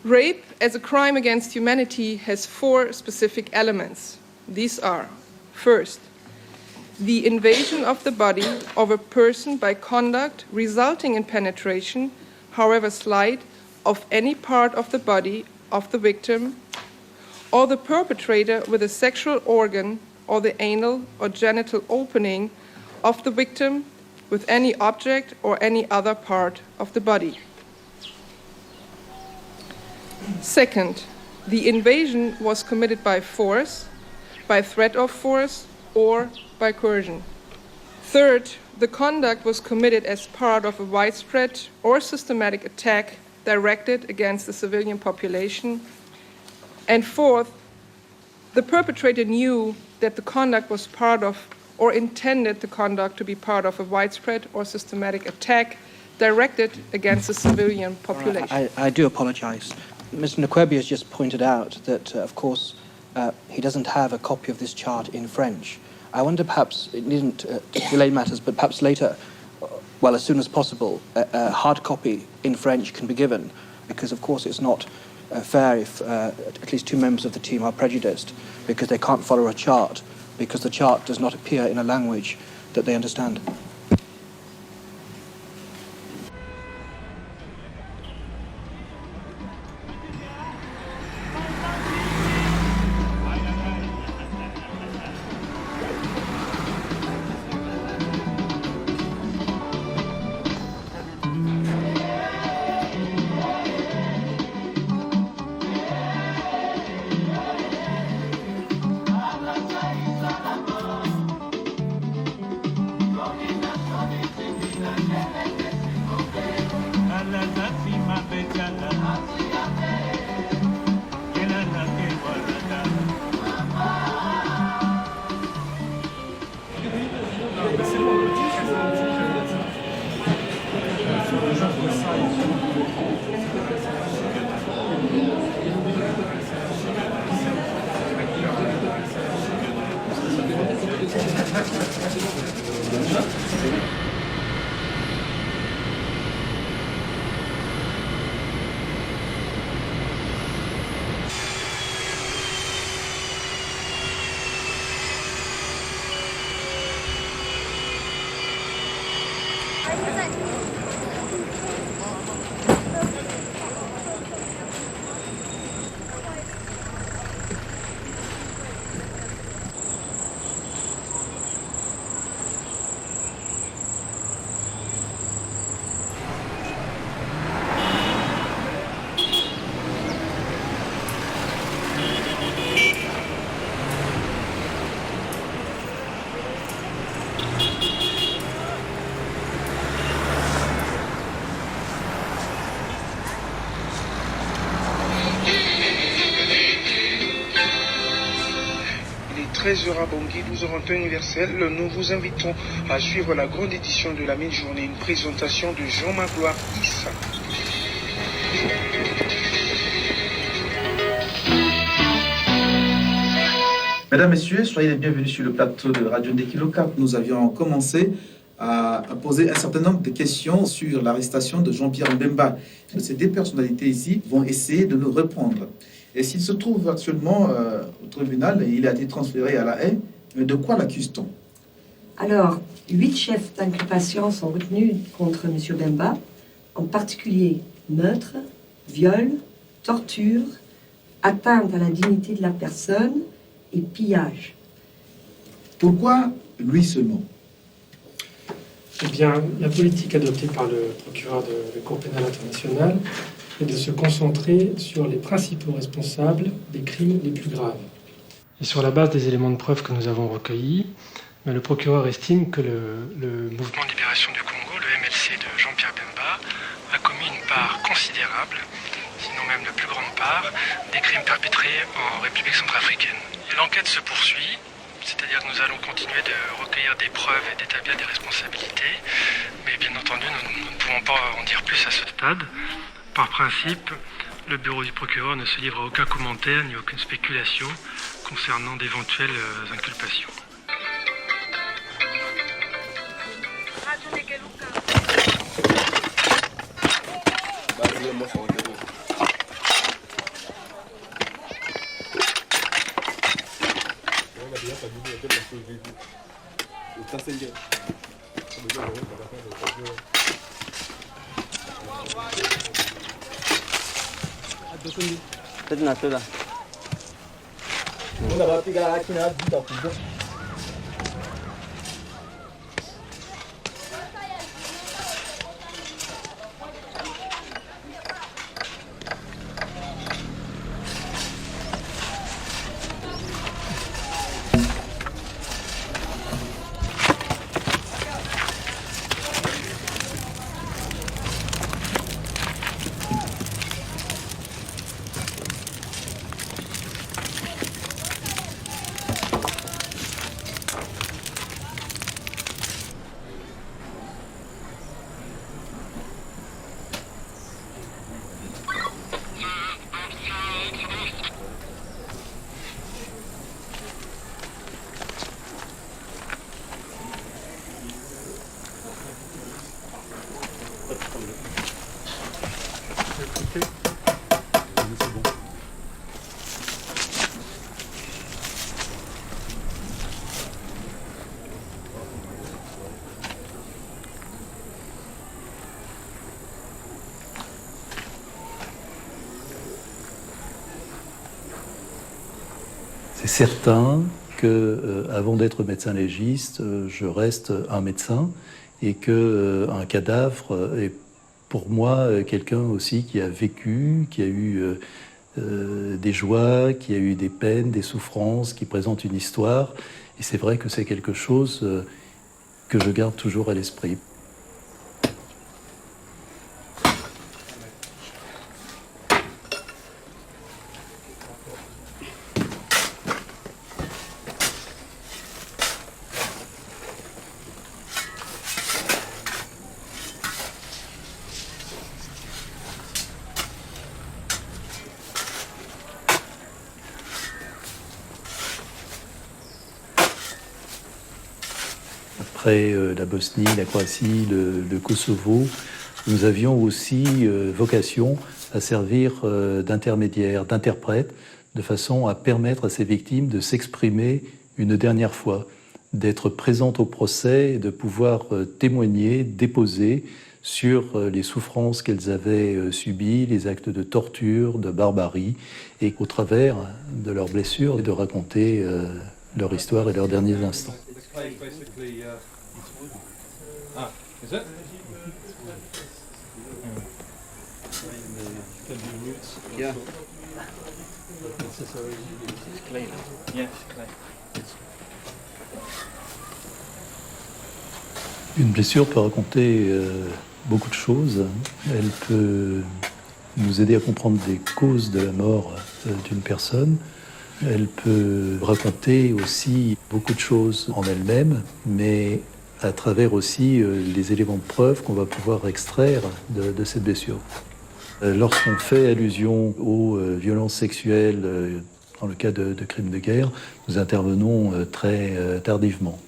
Rape as a crime against humanity has 4 specific elements. These are, first, the invasion of the body of a person by conduct resulting in penetration, however slight, of any part of the body of the victim, or the perpetrator with a sexual organ or the anal or genital opening of the victim with any object or any other part of the body. Second, the invasion was committed by force, by threat of force, or by coercion. Third, the conduct was committed as part of a widespread or systematic attack directed against the civilian population. And fourth, the perpetrator knew that the conduct was part of or intended the conduct to be part of a widespread or systematic attack directed against the civilian population. I do apologize. Mr. Nkwebi has just pointed out that, of course, he doesn't have a copy of this chart in French. I wonder perhaps, it needn't delay matters, but perhaps later, well, as soon as possible, a hard copy in French can be given, because, of course, it's not fair if at least 2 members of the team are prejudiced because they can't follow a chart, because the chart does not appear in a language that they understand. Bangui, 12h21 universel, nous vous invitons à suivre la grande édition de la mi-journée, une présentation de Jean-Magloire Issa. Mesdames, Messieurs, soyez les bienvenus sur le plateau de Radio Ndekilokap. Nous avions commencé à poser un certain nombre de questions sur l'arrestation de Jean-Pierre Bemba. Ces 2 personnalités ici vont essayer de nous répondre. Et s'il se trouve actuellement au tribunal, il a été transféré à La Haye, mais de quoi l'accuse-t-on? Alors, 8 chefs d'inculpation sont retenus contre M. Bemba, en particulier meurtre, viol, torture, atteinte à la dignité de la personne et pillage. Pourquoi lui seulement? Eh bien, la politique adoptée par le procureur de la Cour pénale internationale est de se concentrer sur les principaux responsables des crimes les plus graves. Et sur la base des éléments de preuve que nous avons recueillis, le procureur estime que le mouvement de libération du Congo, le MLC de Jean-Pierre Bemba, a commis une part considérable, sinon même la plus grande part, des crimes perpétrés en République centrafricaine. Et l'enquête se poursuit, c'est-à-dire que nous allons continuer de recueillir des preuves et d'établir des responsabilités, mais bien entendu, nous ne pouvons pas en dire plus à ce stade. Par principe, le bureau du procureur ne se livre à aucun commentaire ni aucune spéculation concernant d'éventuelles inculpations. C'est certain que, avant d'être médecin légiste, je reste un médecin et que un cadavre est pour moi quelqu'un aussi qui a vécu, qui a eu des joies, qui a eu des peines, des souffrances, qui présente une histoire. Et c'est vrai que c'est quelque chose que je garde toujours à l'esprit. Après la Bosnie, la Croatie, le Kosovo, nous avions aussi vocation à servir d'intermédiaire, d'interprète, de façon à permettre à ces victimes de s'exprimer une dernière fois, d'être présentes au procès et de pouvoir témoigner, déposer sur les souffrances qu'elles avaient subies, les actes de torture, de barbarie, et qu'au travers de leurs blessures, de raconter leur histoire et leurs derniers instants. Is it? Yeah. It's clean. Yes, clean. Une blessure peut raconter beaucoup de choses. Elle peut nous aider à comprendre les causes de la mort d'une personne. Elle peut raconter aussi beaucoup de choses en elle-même, mais à travers aussi les éléments de preuve qu'on va pouvoir extraire de cette blessure. Lorsqu'on fait allusion aux violences sexuelles, dans le cas de crimes de guerre, nous intervenons très tardivement.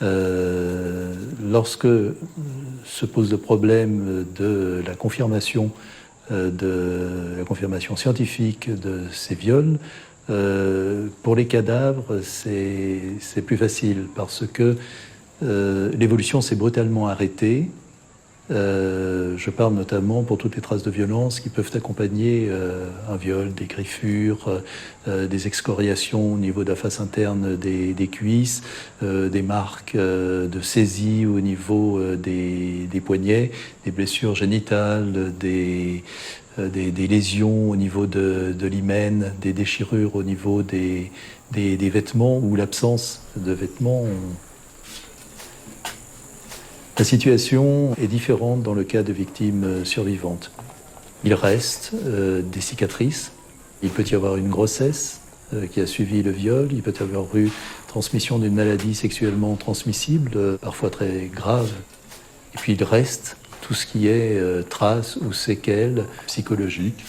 Lorsque se pose le problème de la confirmation scientifique de ces viols, pour les cadavres, c'est plus facile parce que l'évolution s'est brutalement arrêtée. Je parle notamment pour toutes les traces de violence qui peuvent accompagner un viol, des griffures, des excoriations au niveau de la face interne des cuisses, des marques de saisie au niveau des poignets, des blessures génitales, des lésions au niveau de l'hymen, des déchirures au niveau des vêtements ou l'absence de vêtements. La situation est différente dans le cas de victimes survivantes. Il reste des cicatrices, il peut y avoir une grossesse qui a suivi le viol, il peut y avoir eu transmission d'une maladie sexuellement transmissible, parfois très grave. Et puis il reste tout ce qui est traces ou séquelles psychologiques.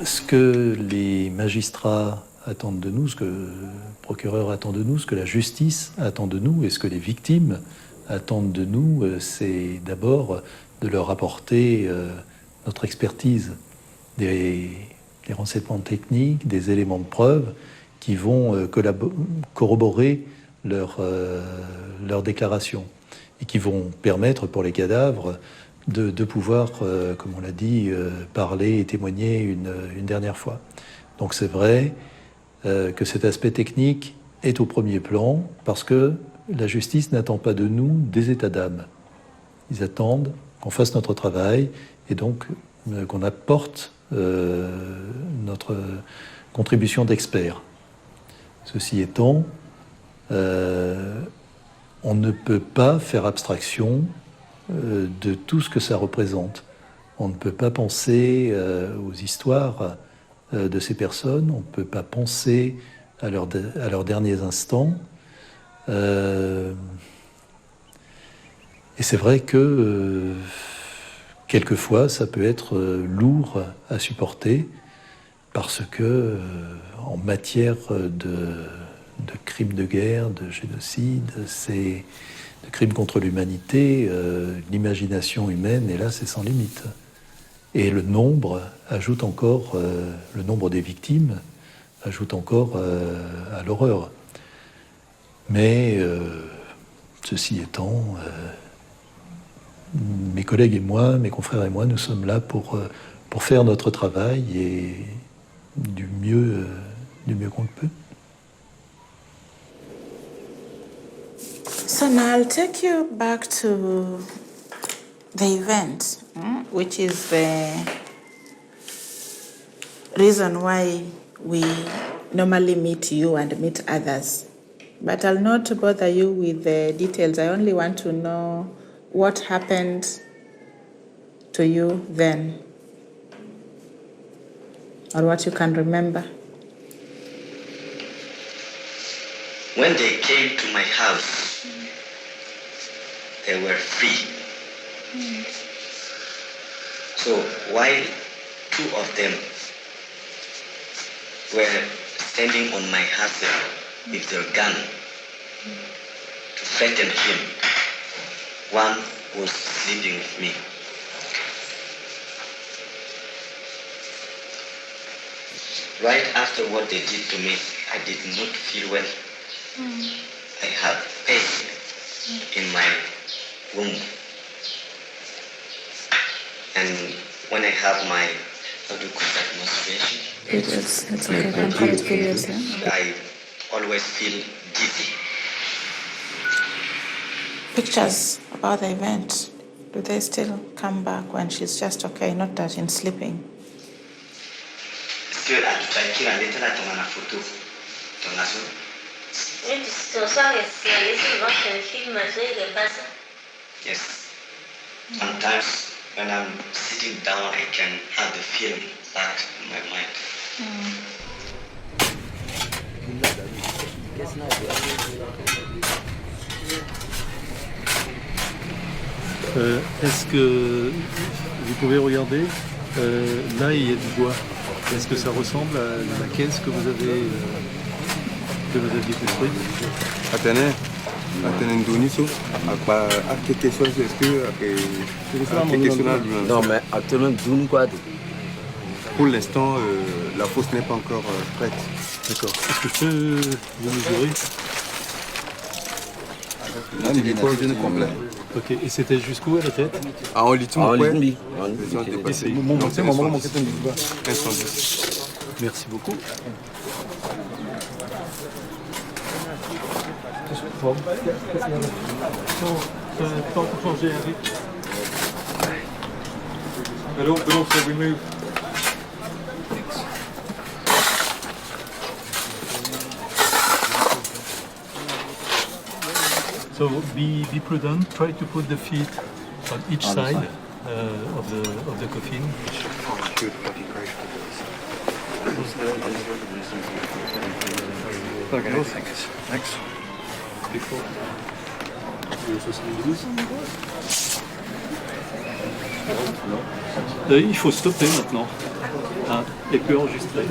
Ce que les magistrats attendent de nous, ce que le procureur attend de nous, ce que la justice attend de nous et ce que les victimes attendent de nous, c'est d'abord de leur apporter notre expertise, des renseignements techniques, des éléments de preuve qui vont corroborer leur déclaration et qui vont permettre pour les cadavres de pouvoir, comme on l'a dit, parler et témoigner une dernière fois. Donc c'est vrai que cet aspect technique est au premier plan parce que la justice n'attend pas de nous des états d'âme. Ils attendent qu'on fasse notre travail et donc qu'on apporte notre contribution d'expert. Ceci étant, on ne peut pas faire abstraction de tout ce que ça représente. On ne peut pas penser aux histoires de ces personnes, on ne peut pas penser à leurs derniers instants. Et c'est vrai que quelquefois ça peut être lourd à supporter parce que en matière de crimes de guerre, de génocide, de crimes contre l'humanité, l'imagination humaine, et là, c'est sans limite. Et le nombre ajoute encore, le nombre des victimes ajoute encore à l'horreur. Mais ceci étant, mes collègues et moi, mes confrères et moi, nous sommes là pour faire notre travail et du mieux qu'on le peut. So now I'll take you back to the event, which is the reason why we normally meet you and meet others. But I'll not bother you with the details. I only want to know what happened to you then, or what you can remember. When they came to my house, they were free. So while two of them were standing on my husband with their gun to threaten him, one was sleeping with me. Right after what they did to me, I did not feel well. I had pain in my womb. And when I have my, how do you call that, menstruation? Periods. It's okay. I can call it periods, yeah? I always feel dizzy. Pictures about the event, do they still come back when she's just okay, not that in sleeping? Est-ce que hatutakiwa leta la tongana photo tonazo? Yes. Sometimes when I'm sitting down, I can have the film back in my mind. Est-ce que vous pouvez regarder là il y a du bois. Est-ce que ça ressemble à la caisse que vous aviez construite? Non, mais actuellement, quoi? Pour l'instant, la fosse n'est pas encore prête. D'accord. Est-ce que je peux vous mesurer? Complet. Ok, et c'était jusqu'où à la tête? Ah, on lit tout. Merci beaucoup. Temps pour changer un rythme. Hello, so we move. So be prudent. Try to put the feet on each side of the coffin. Okay, thanks. Before. Il faut stopper maintenant. Ah, et puis enregistrer.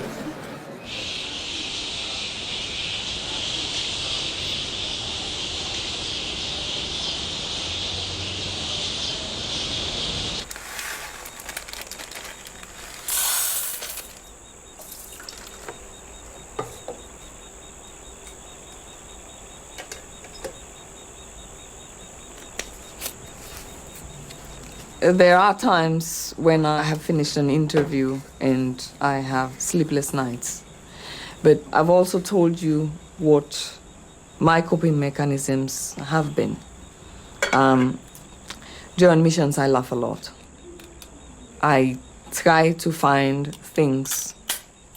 There are times when I have finished an interview and I have sleepless nights. But I've also told you what my coping mechanisms have been. During missions, I laugh a lot. I try to find things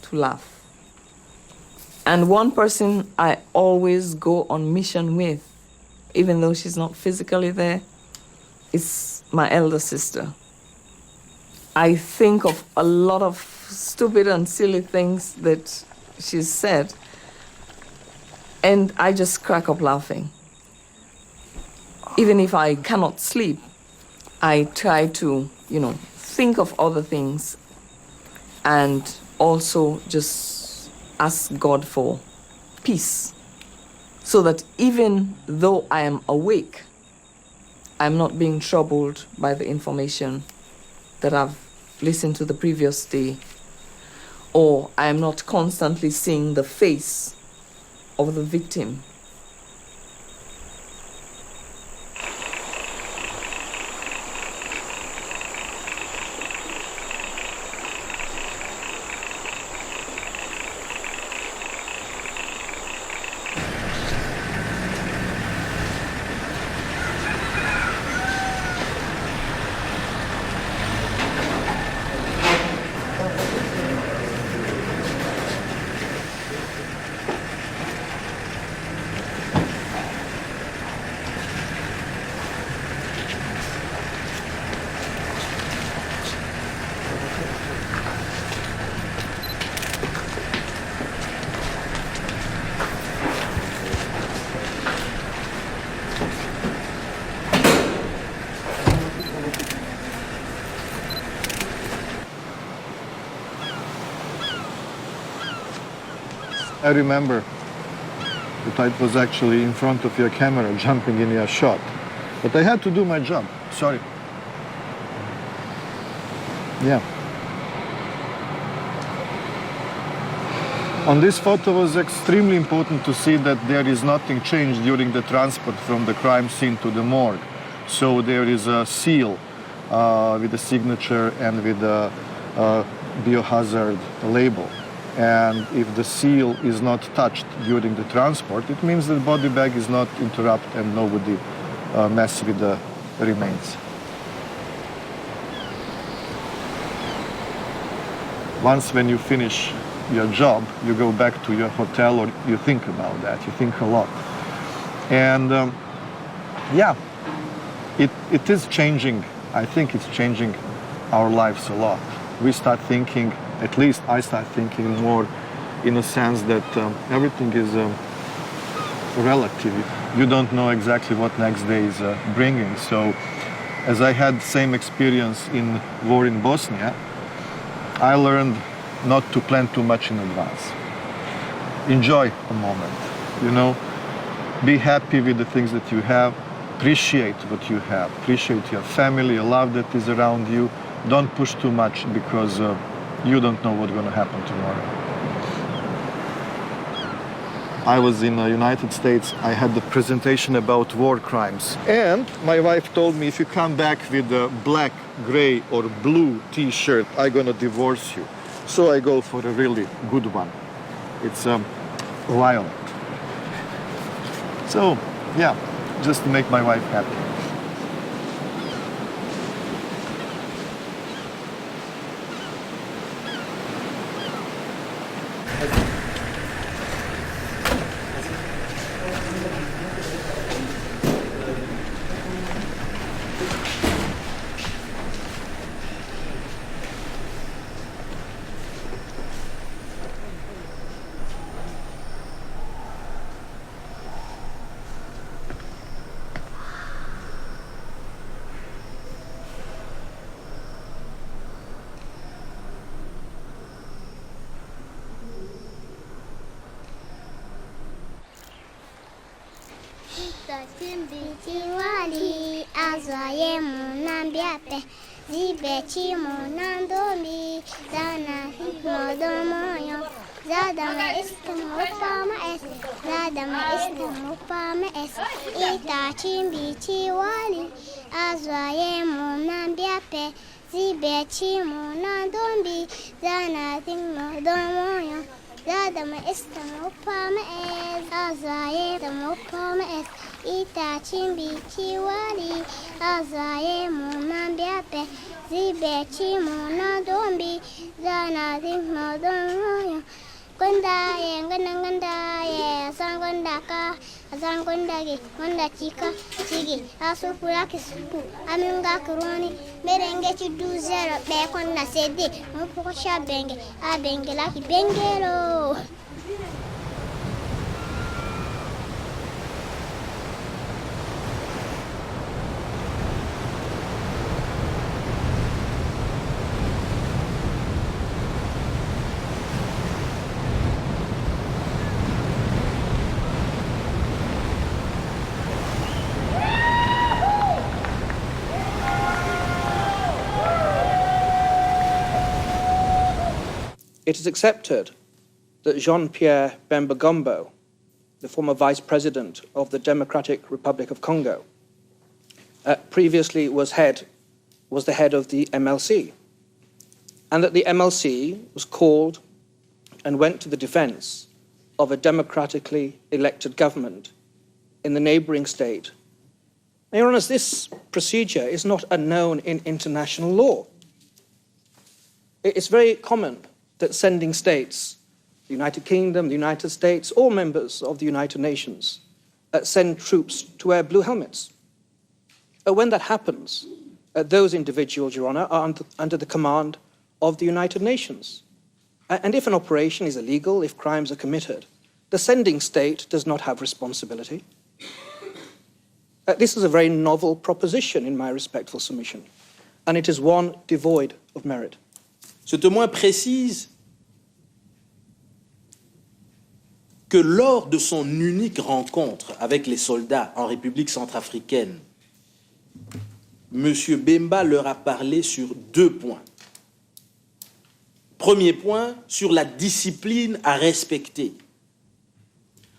to laugh. And one person I always go on mission with, even though she's not physically there, is my elder sister. I think of a lot of stupid and silly things that she's said, and I just crack up laughing. Even if I cannot sleep, I try to, think of other things and also just ask God for peace, so that even though I am awake, I'm not being troubled by the information that I've listened to the previous day, or I am not constantly seeing the face of the victim. I remember that I was actually in front of your camera, jumping in your shot. But I had to do my job, sorry. Yeah. On this photo it was extremely important to see that there is nothing changed during the transport from the crime scene to the morgue. So there is a seal with a signature and with a biohazard label. And if the seal is not touched during the transport, it means the body bag is not interrupted and nobody mess with the remains. Once when you finish your job, you go back to your hotel or you think about that, you think a lot. And yeah, it is changing. I think it's changing our lives a lot. We start thinking, at least I start thinking more in a sense that everything is relative. You don't know exactly what next day is bringing. So as I had the same experience in war in Bosnia, I learned not to plan too much in advance. Enjoy a moment, you know, be happy with the things that you have, appreciate what you have, appreciate your family, your love that is around you. Don't push too much because you don't know what's going to happen tomorrow. I was in the United States. I had the presentation about war crimes. And my wife told me, if you come back with a black, gray, or blue t-shirt, I'm going to divorce you. So I go for a really good one. It's violent. So, yeah, just to make my wife happy. it is accepted that Jean-Pierre Bemba Gombo, the former vice president of the Democratic Republic of Congo, previously was the head of the MLC, and that the MLC was called and went to the defense of a democratically elected government in the neighboring state. Now, Your Honours, this procedure is not unknown in international law. It's very common that sending states, the United Kingdom, the United States, all members of the United Nations, send troops to wear blue helmets. When that happens, those individuals, Your Honour, are under the command of the United Nations. And if an operation is illegal, if crimes are committed, the sending state does not have responsibility. This is a very novel proposition in my respectful submission, and it is one devoid of merit. Ce témoin précise que lors de son unique rencontre avec les soldats en République centrafricaine, M. Bemba leur a parlé sur 2 points. Premier point, sur la discipline à respecter.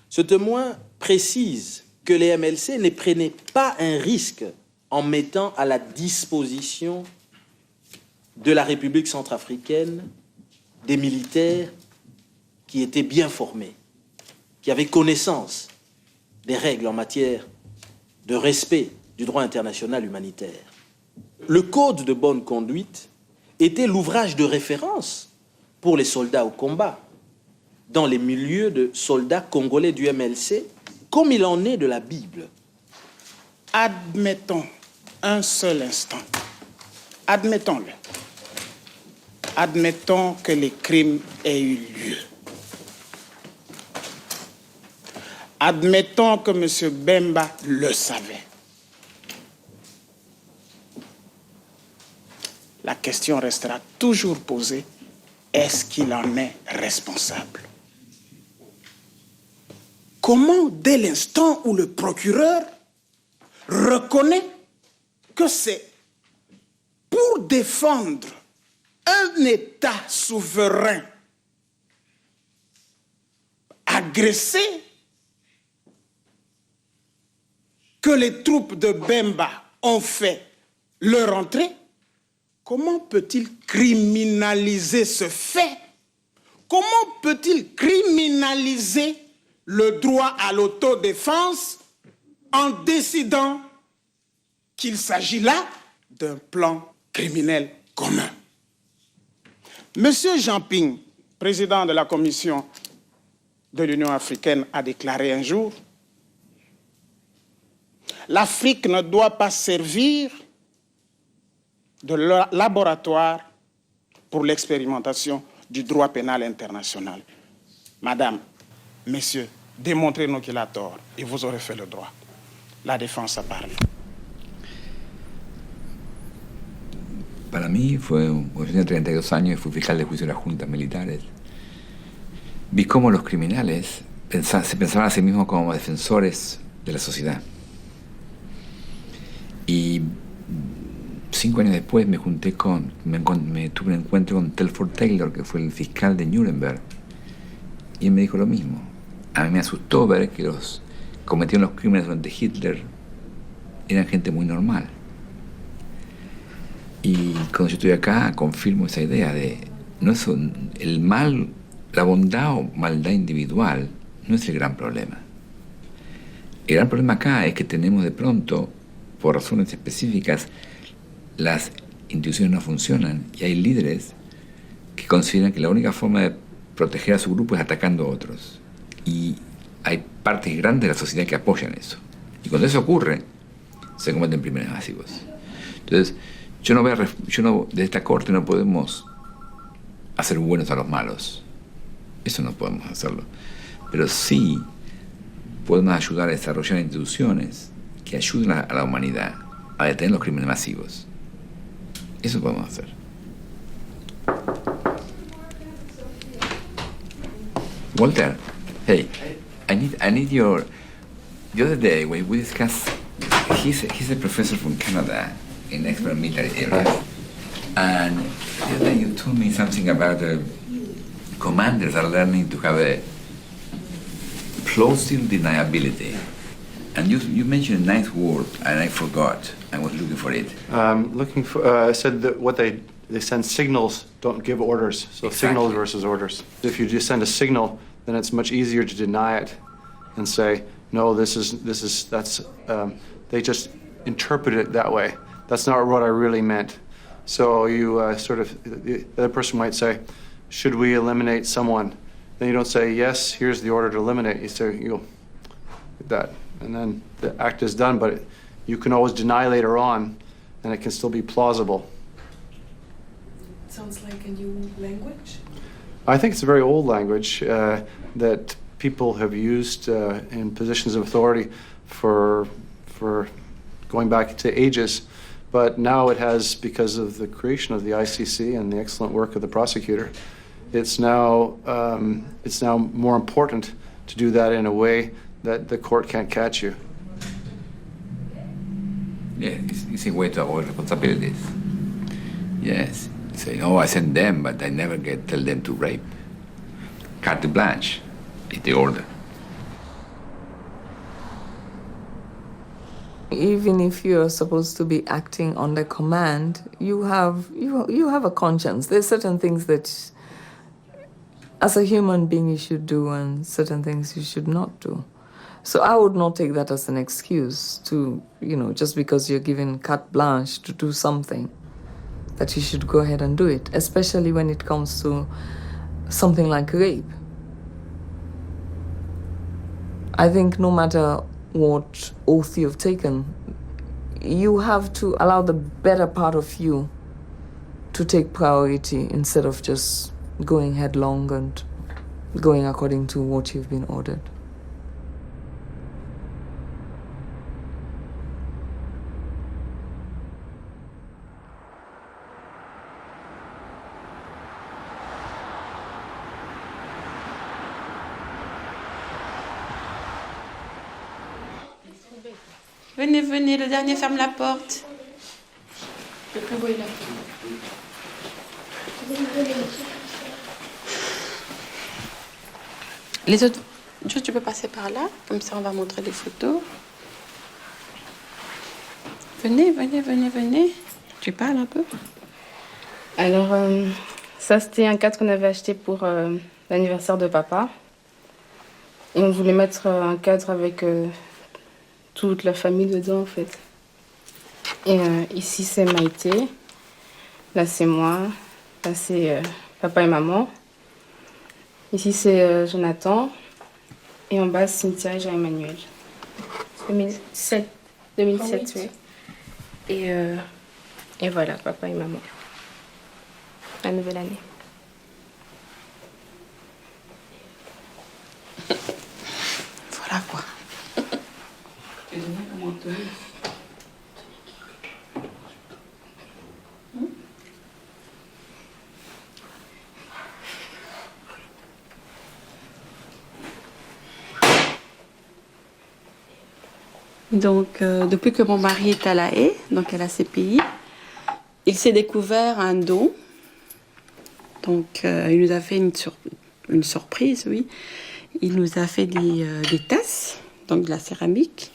Ce témoin précise que les MLC ne prenaient pas un risque en mettant à la disposition de la République centrafricaine des militaires qui étaient bien formés, qui avaient connaissance des règles en matière de respect du droit international humanitaire. Le code de bonne conduite était l'ouvrage de référence pour les soldats au combat, dans les milieux de soldats congolais du MLC, comme il en est de la Bible. Admettons un seul instant, admettons-le, admettons que les crimes aient eu lieu. Admettons que M. Bemba le savait. La question restera toujours posée, est-ce qu'il en est responsable? Comment, dès l'instant où le procureur reconnaît que c'est pour défendre un État souverain agressé que les troupes de Bemba ont fait leur entrée, comment peut-il criminaliser ce fait? Comment peut-il criminaliser le droit à l'autodéfense en décidant qu'il s'agit là d'un plan criminel commun? Monsieur Jean-Ping, président de la Commission de l'Union africaine, a déclaré un jour: l'Afrique ne doit pas servir de laboratoire pour l'expérimentation du droit pénal international. Madame, messieurs, démontrez-nous qu'il a tort et vous aurez fait le droit. La défense a parlé. Para mí fue, yo tenía 32 años y fui fiscal de juicio de las juntas militares. Vi cómo los criminales se pensaban a sí mismos como defensores de la sociedad. Y 5 años después me tuve un encuentro con Telford Taylor, que fue el fiscal de Nuremberg, y él me dijo lo mismo. A mí me asustó ver que los que cometieron los crímenes durante Hitler eran gente muy normal. Y cuando yo estoy acá confirmo esa idea de no es el mal, la bondad o maldad individual no es el gran problema. El gran problema acá es que tenemos de pronto, por razones específicas, las instituciones no funcionan y hay líderes que consideran que la única forma de proteger a su grupo es atacando a otros. Y hay partes grandes de la sociedad que apoyan eso. Y cuando eso ocurre, se cometen crímenes masivos. Entonces, desde esta corte no podemos hacer buenos a los malos. Eso no podemos hacerlo. Pero sí podemos ayudar a desarrollar instituciones que ayuden a la humanidad a detener los crímenes masivos. Eso podemos hacer. Walter, hey, I need your. The other day when we discussed, he's a professor from Canada in expert military area, and the other day you told me something about commanders are learning to have a plausible deniability. And you mentioned a nice word, and I forgot. I was looking for it. I said that what they send signals, don't give orders. So Exactly. Signals versus orders. If you just send a signal, then it's much easier to deny it and say, no, they just interpret it that way. That's not what I really meant. So you the other person might say, should we eliminate someone? Then you don't say, yes, here's the order to eliminate. You say, you go, like that. And then the act is done, but you can always deny later on, and it can still be plausible. It sounds like a new language. I think it's a very old language that people have used in positions of authority for going back to ages. But now it has, because of the creation of the ICC and the excellent work of the prosecutor, it's now more important to do that in a way that the court can't catch you. Yeah, it's a way to avoid responsibilities. Yes, say, oh, I send them, but I never tell them to rape. Carte Blanche is the order. Even if you're supposed to be acting under command, you have a conscience. There's certain things that, as a human being, you should do, and certain things you should not do. So I would not take that as an excuse to, just because you're given carte blanche to do something, that you should go ahead and do it, especially when it comes to something like rape. I think no matter what oath you've taken, you have to allow the better part of you to take priority instead of just going headlong and going according to what you've been ordered. Venez, venez, le dernier ferme la porte. Le plus beau est là. Les autres, juste tu peux passer par là, comme ça on va montrer des photos. Venez, venez, venez, venez. Tu parles un peu. Alors, ça c'était un cadre qu'on avait acheté pour l'anniversaire de papa. Et on voulait mettre un cadre avec toute la famille dedans en fait. Et ici c'est Maïté, là c'est moi, là c'est papa et maman. Ici c'est Jonathan et en bas Cynthia et Jean-Emmanuel. 2007. 2007, oui. Et voilà, papa et maman. La nouvelle année. Voilà quoi. Donc, depuis que mon mari est à La Haye, donc à la CPI, il s'est découvert un don. Donc, il nous a fait une surprise, oui. Il nous a fait des tasses, donc de la céramique.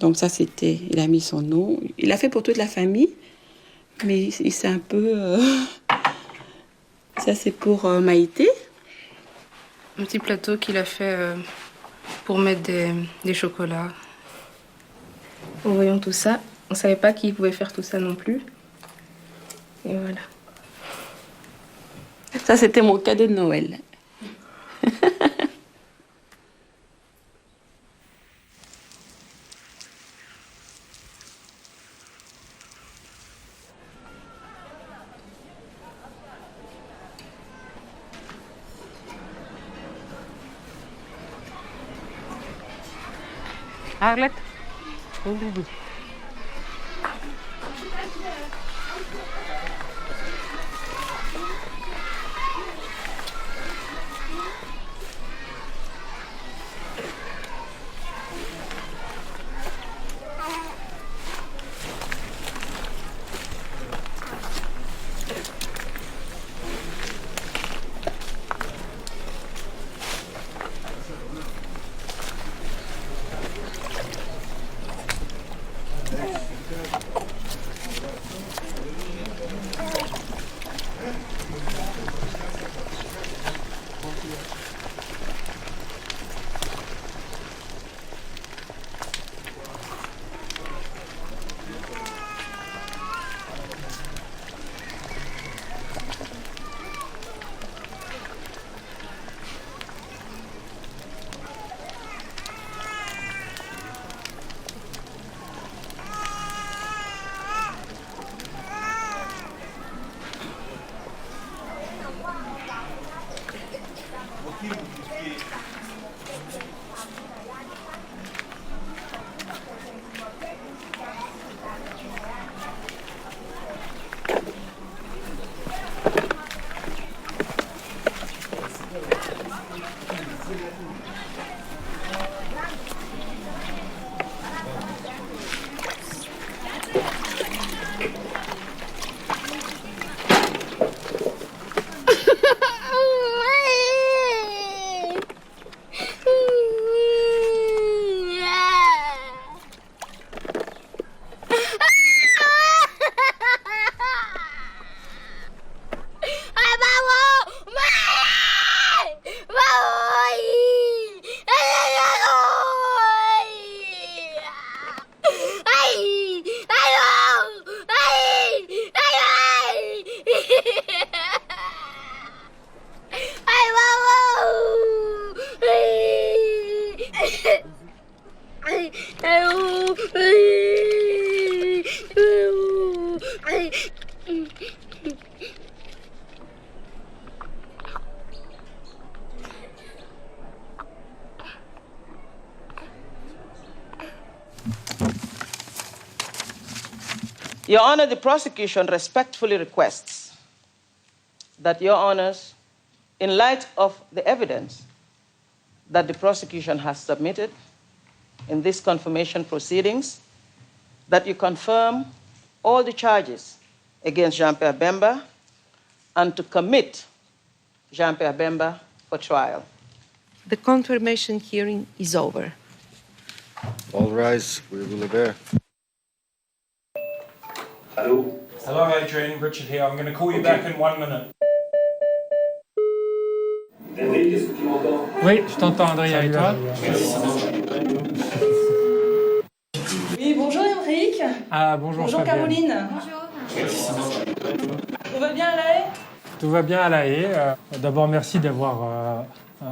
Donc ça, il a mis son nom. Il a fait pour toute la famille, mais il s'est un peu... Ça, c'est pour Maïté. Un petit plateau qu'il a fait pour mettre des chocolats. En voyant tout ça, on ne savait pas qu'il pouvait faire tout ça non plus. Et voilà. Ça, c'était mon cadeau de Noël. Arlette. Your Honor, the prosecution respectfully requests that Your Honors, in light of the evidence that the prosecution has submitted in these confirmation proceedings, that you confirm all the charges against Jean-Pierre Bemba and to commit Jean-Pierre Bemba for trial. The confirmation hearing is over. All rise, we will obey. Hello. Hello, Adrian. Richard here. I'm going to call you back in 1 minute. Oui, je t'entends, Andrea, et toi? Oui, bonjour Émeric. Ah, bonjour, Bonjour Fabienne. Caroline. Bonjour. Tout va bien à La Haye? Tout va bien à La Haye. D'abord, merci d'avoir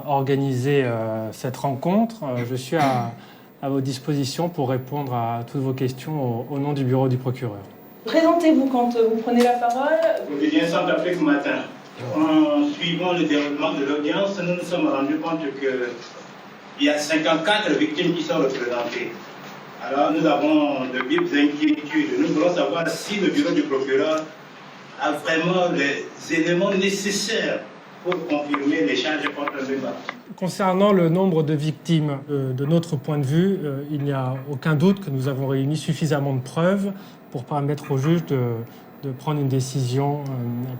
organisé cette rencontre. Je suis à vos dispositions pour répondre à toutes vos questions au nom du bureau du procureur. Présentez-vous quand vous prenez la parole. Quotidien Centrafrique ce matin. En suivant le déroulement de l'audience, nous nous sommes rendus compte qu'il y a 54 victimes qui sont représentées. Alors nous avons de vives inquiétudes. Nous voulons savoir si le bureau du procureur a vraiment les éléments nécessaires pour confirmer les charges contre Bemba. Concernant le nombre de victimes, de notre point de vue, il n'y a aucun doute que nous avons réuni suffisamment de preuves pour permettre au juge de prendre une décision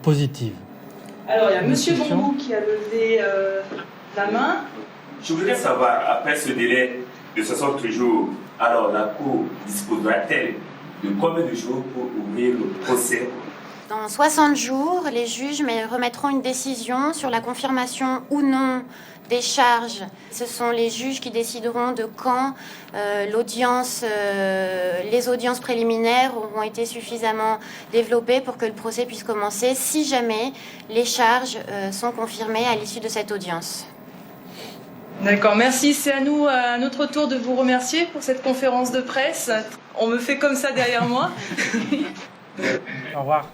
positive. Alors, il y a Monsieur Bambou qui a levé la main. Je voudrais savoir, après ce délai de 60 jours, alors la Cour disposera-t-elle de combien de jours pour ouvrir le procès? Dans 60 jours, les juges remettront une décision sur la confirmation ou non des charges. Ce sont les juges qui décideront de quand les audiences préliminaires auront été suffisamment développées pour que le procès puisse commencer, si jamais les charges sont confirmées à l'issue de cette audience. D'accord, merci. C'est à notre tour de vous remercier pour cette conférence de presse. On me fait comme ça derrière moi. Au revoir.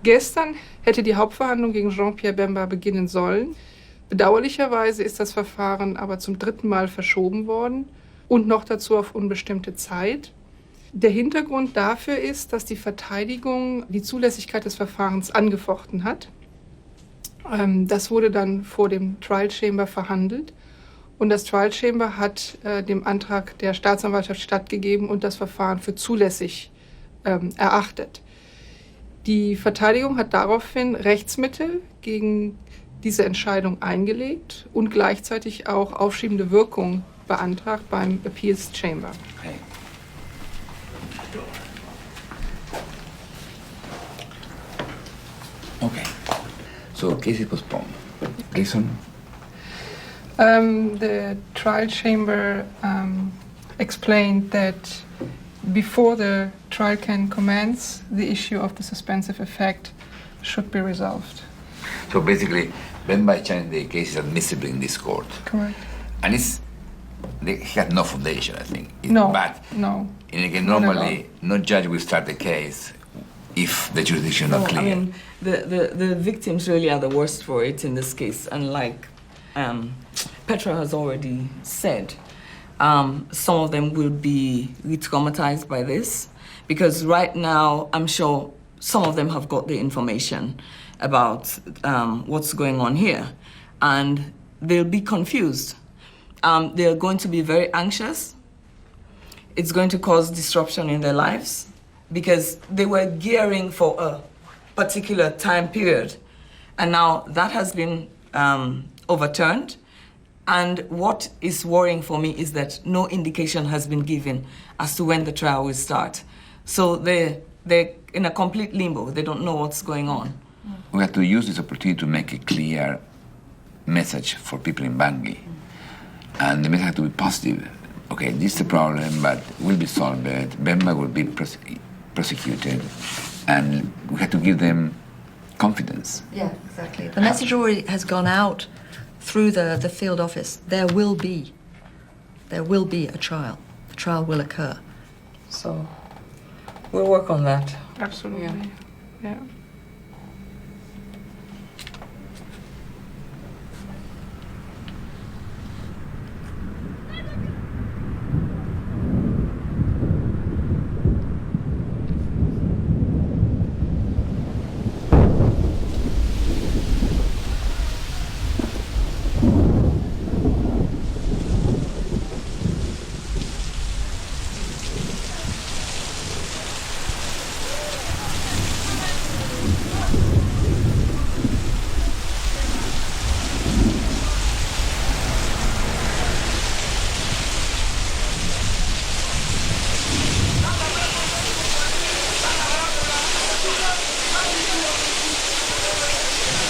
Gestern hätte die Hauptverhandlung gegen Jean-Pierre Bemba beginnen sollen. Bedauerlicherweise ist das Verfahren aber zum 3. Mal verschoben worden und noch dazu auf unbestimmte Zeit. Der Hintergrund dafür ist, dass die Verteidigung die Zulässigkeit des Verfahrens angefochten hat. Das wurde dann vor dem Trial Chamber verhandelt und das Trial Chamber hat dem Antrag der Staatsanwaltschaft stattgegeben und das Verfahren für zulässig erachtet. Die Verteidigung hat daraufhin Rechtsmittel gegen diese Entscheidung eingelegt und gleichzeitig auch aufschiebende Wirkung beantragt beim Appeals Chamber. Okay. So, case is postponed. Reason? The trial chamber explained that before the trial can commence, the issue of the suspensive effect should be resolved. So basically, Bemba challenged the case is admissible in this court. Correct. And he had no foundation, I think. No. But no. Normally, no judge will start the case if the jurisdiction is not clear. I mean, the victims really are the worst for it in this case. And like Petra has already said, some of them will be re-traumatized by this because right now, I'm sure some of them have got the information about what's going on here and they'll be confused. They're going to be very anxious. It's going to cause disruption in their lives because they were gearing for a particular time period and now that has been overturned. And what is worrying for me is that no indication has been given as to when the trial will start. So they're in a complete limbo. They don't know what's going on. We have to use this opportunity to make a clear message for people in Bangui. And the message has to be positive. Okay, this is the problem, but will be solved. Bemba will be prosecuted. And we have to give them confidence. Yeah, exactly. The message already has gone out through the field office. There will be a trial. The trial will occur. So we'll work on that. Absolutely. Yeah.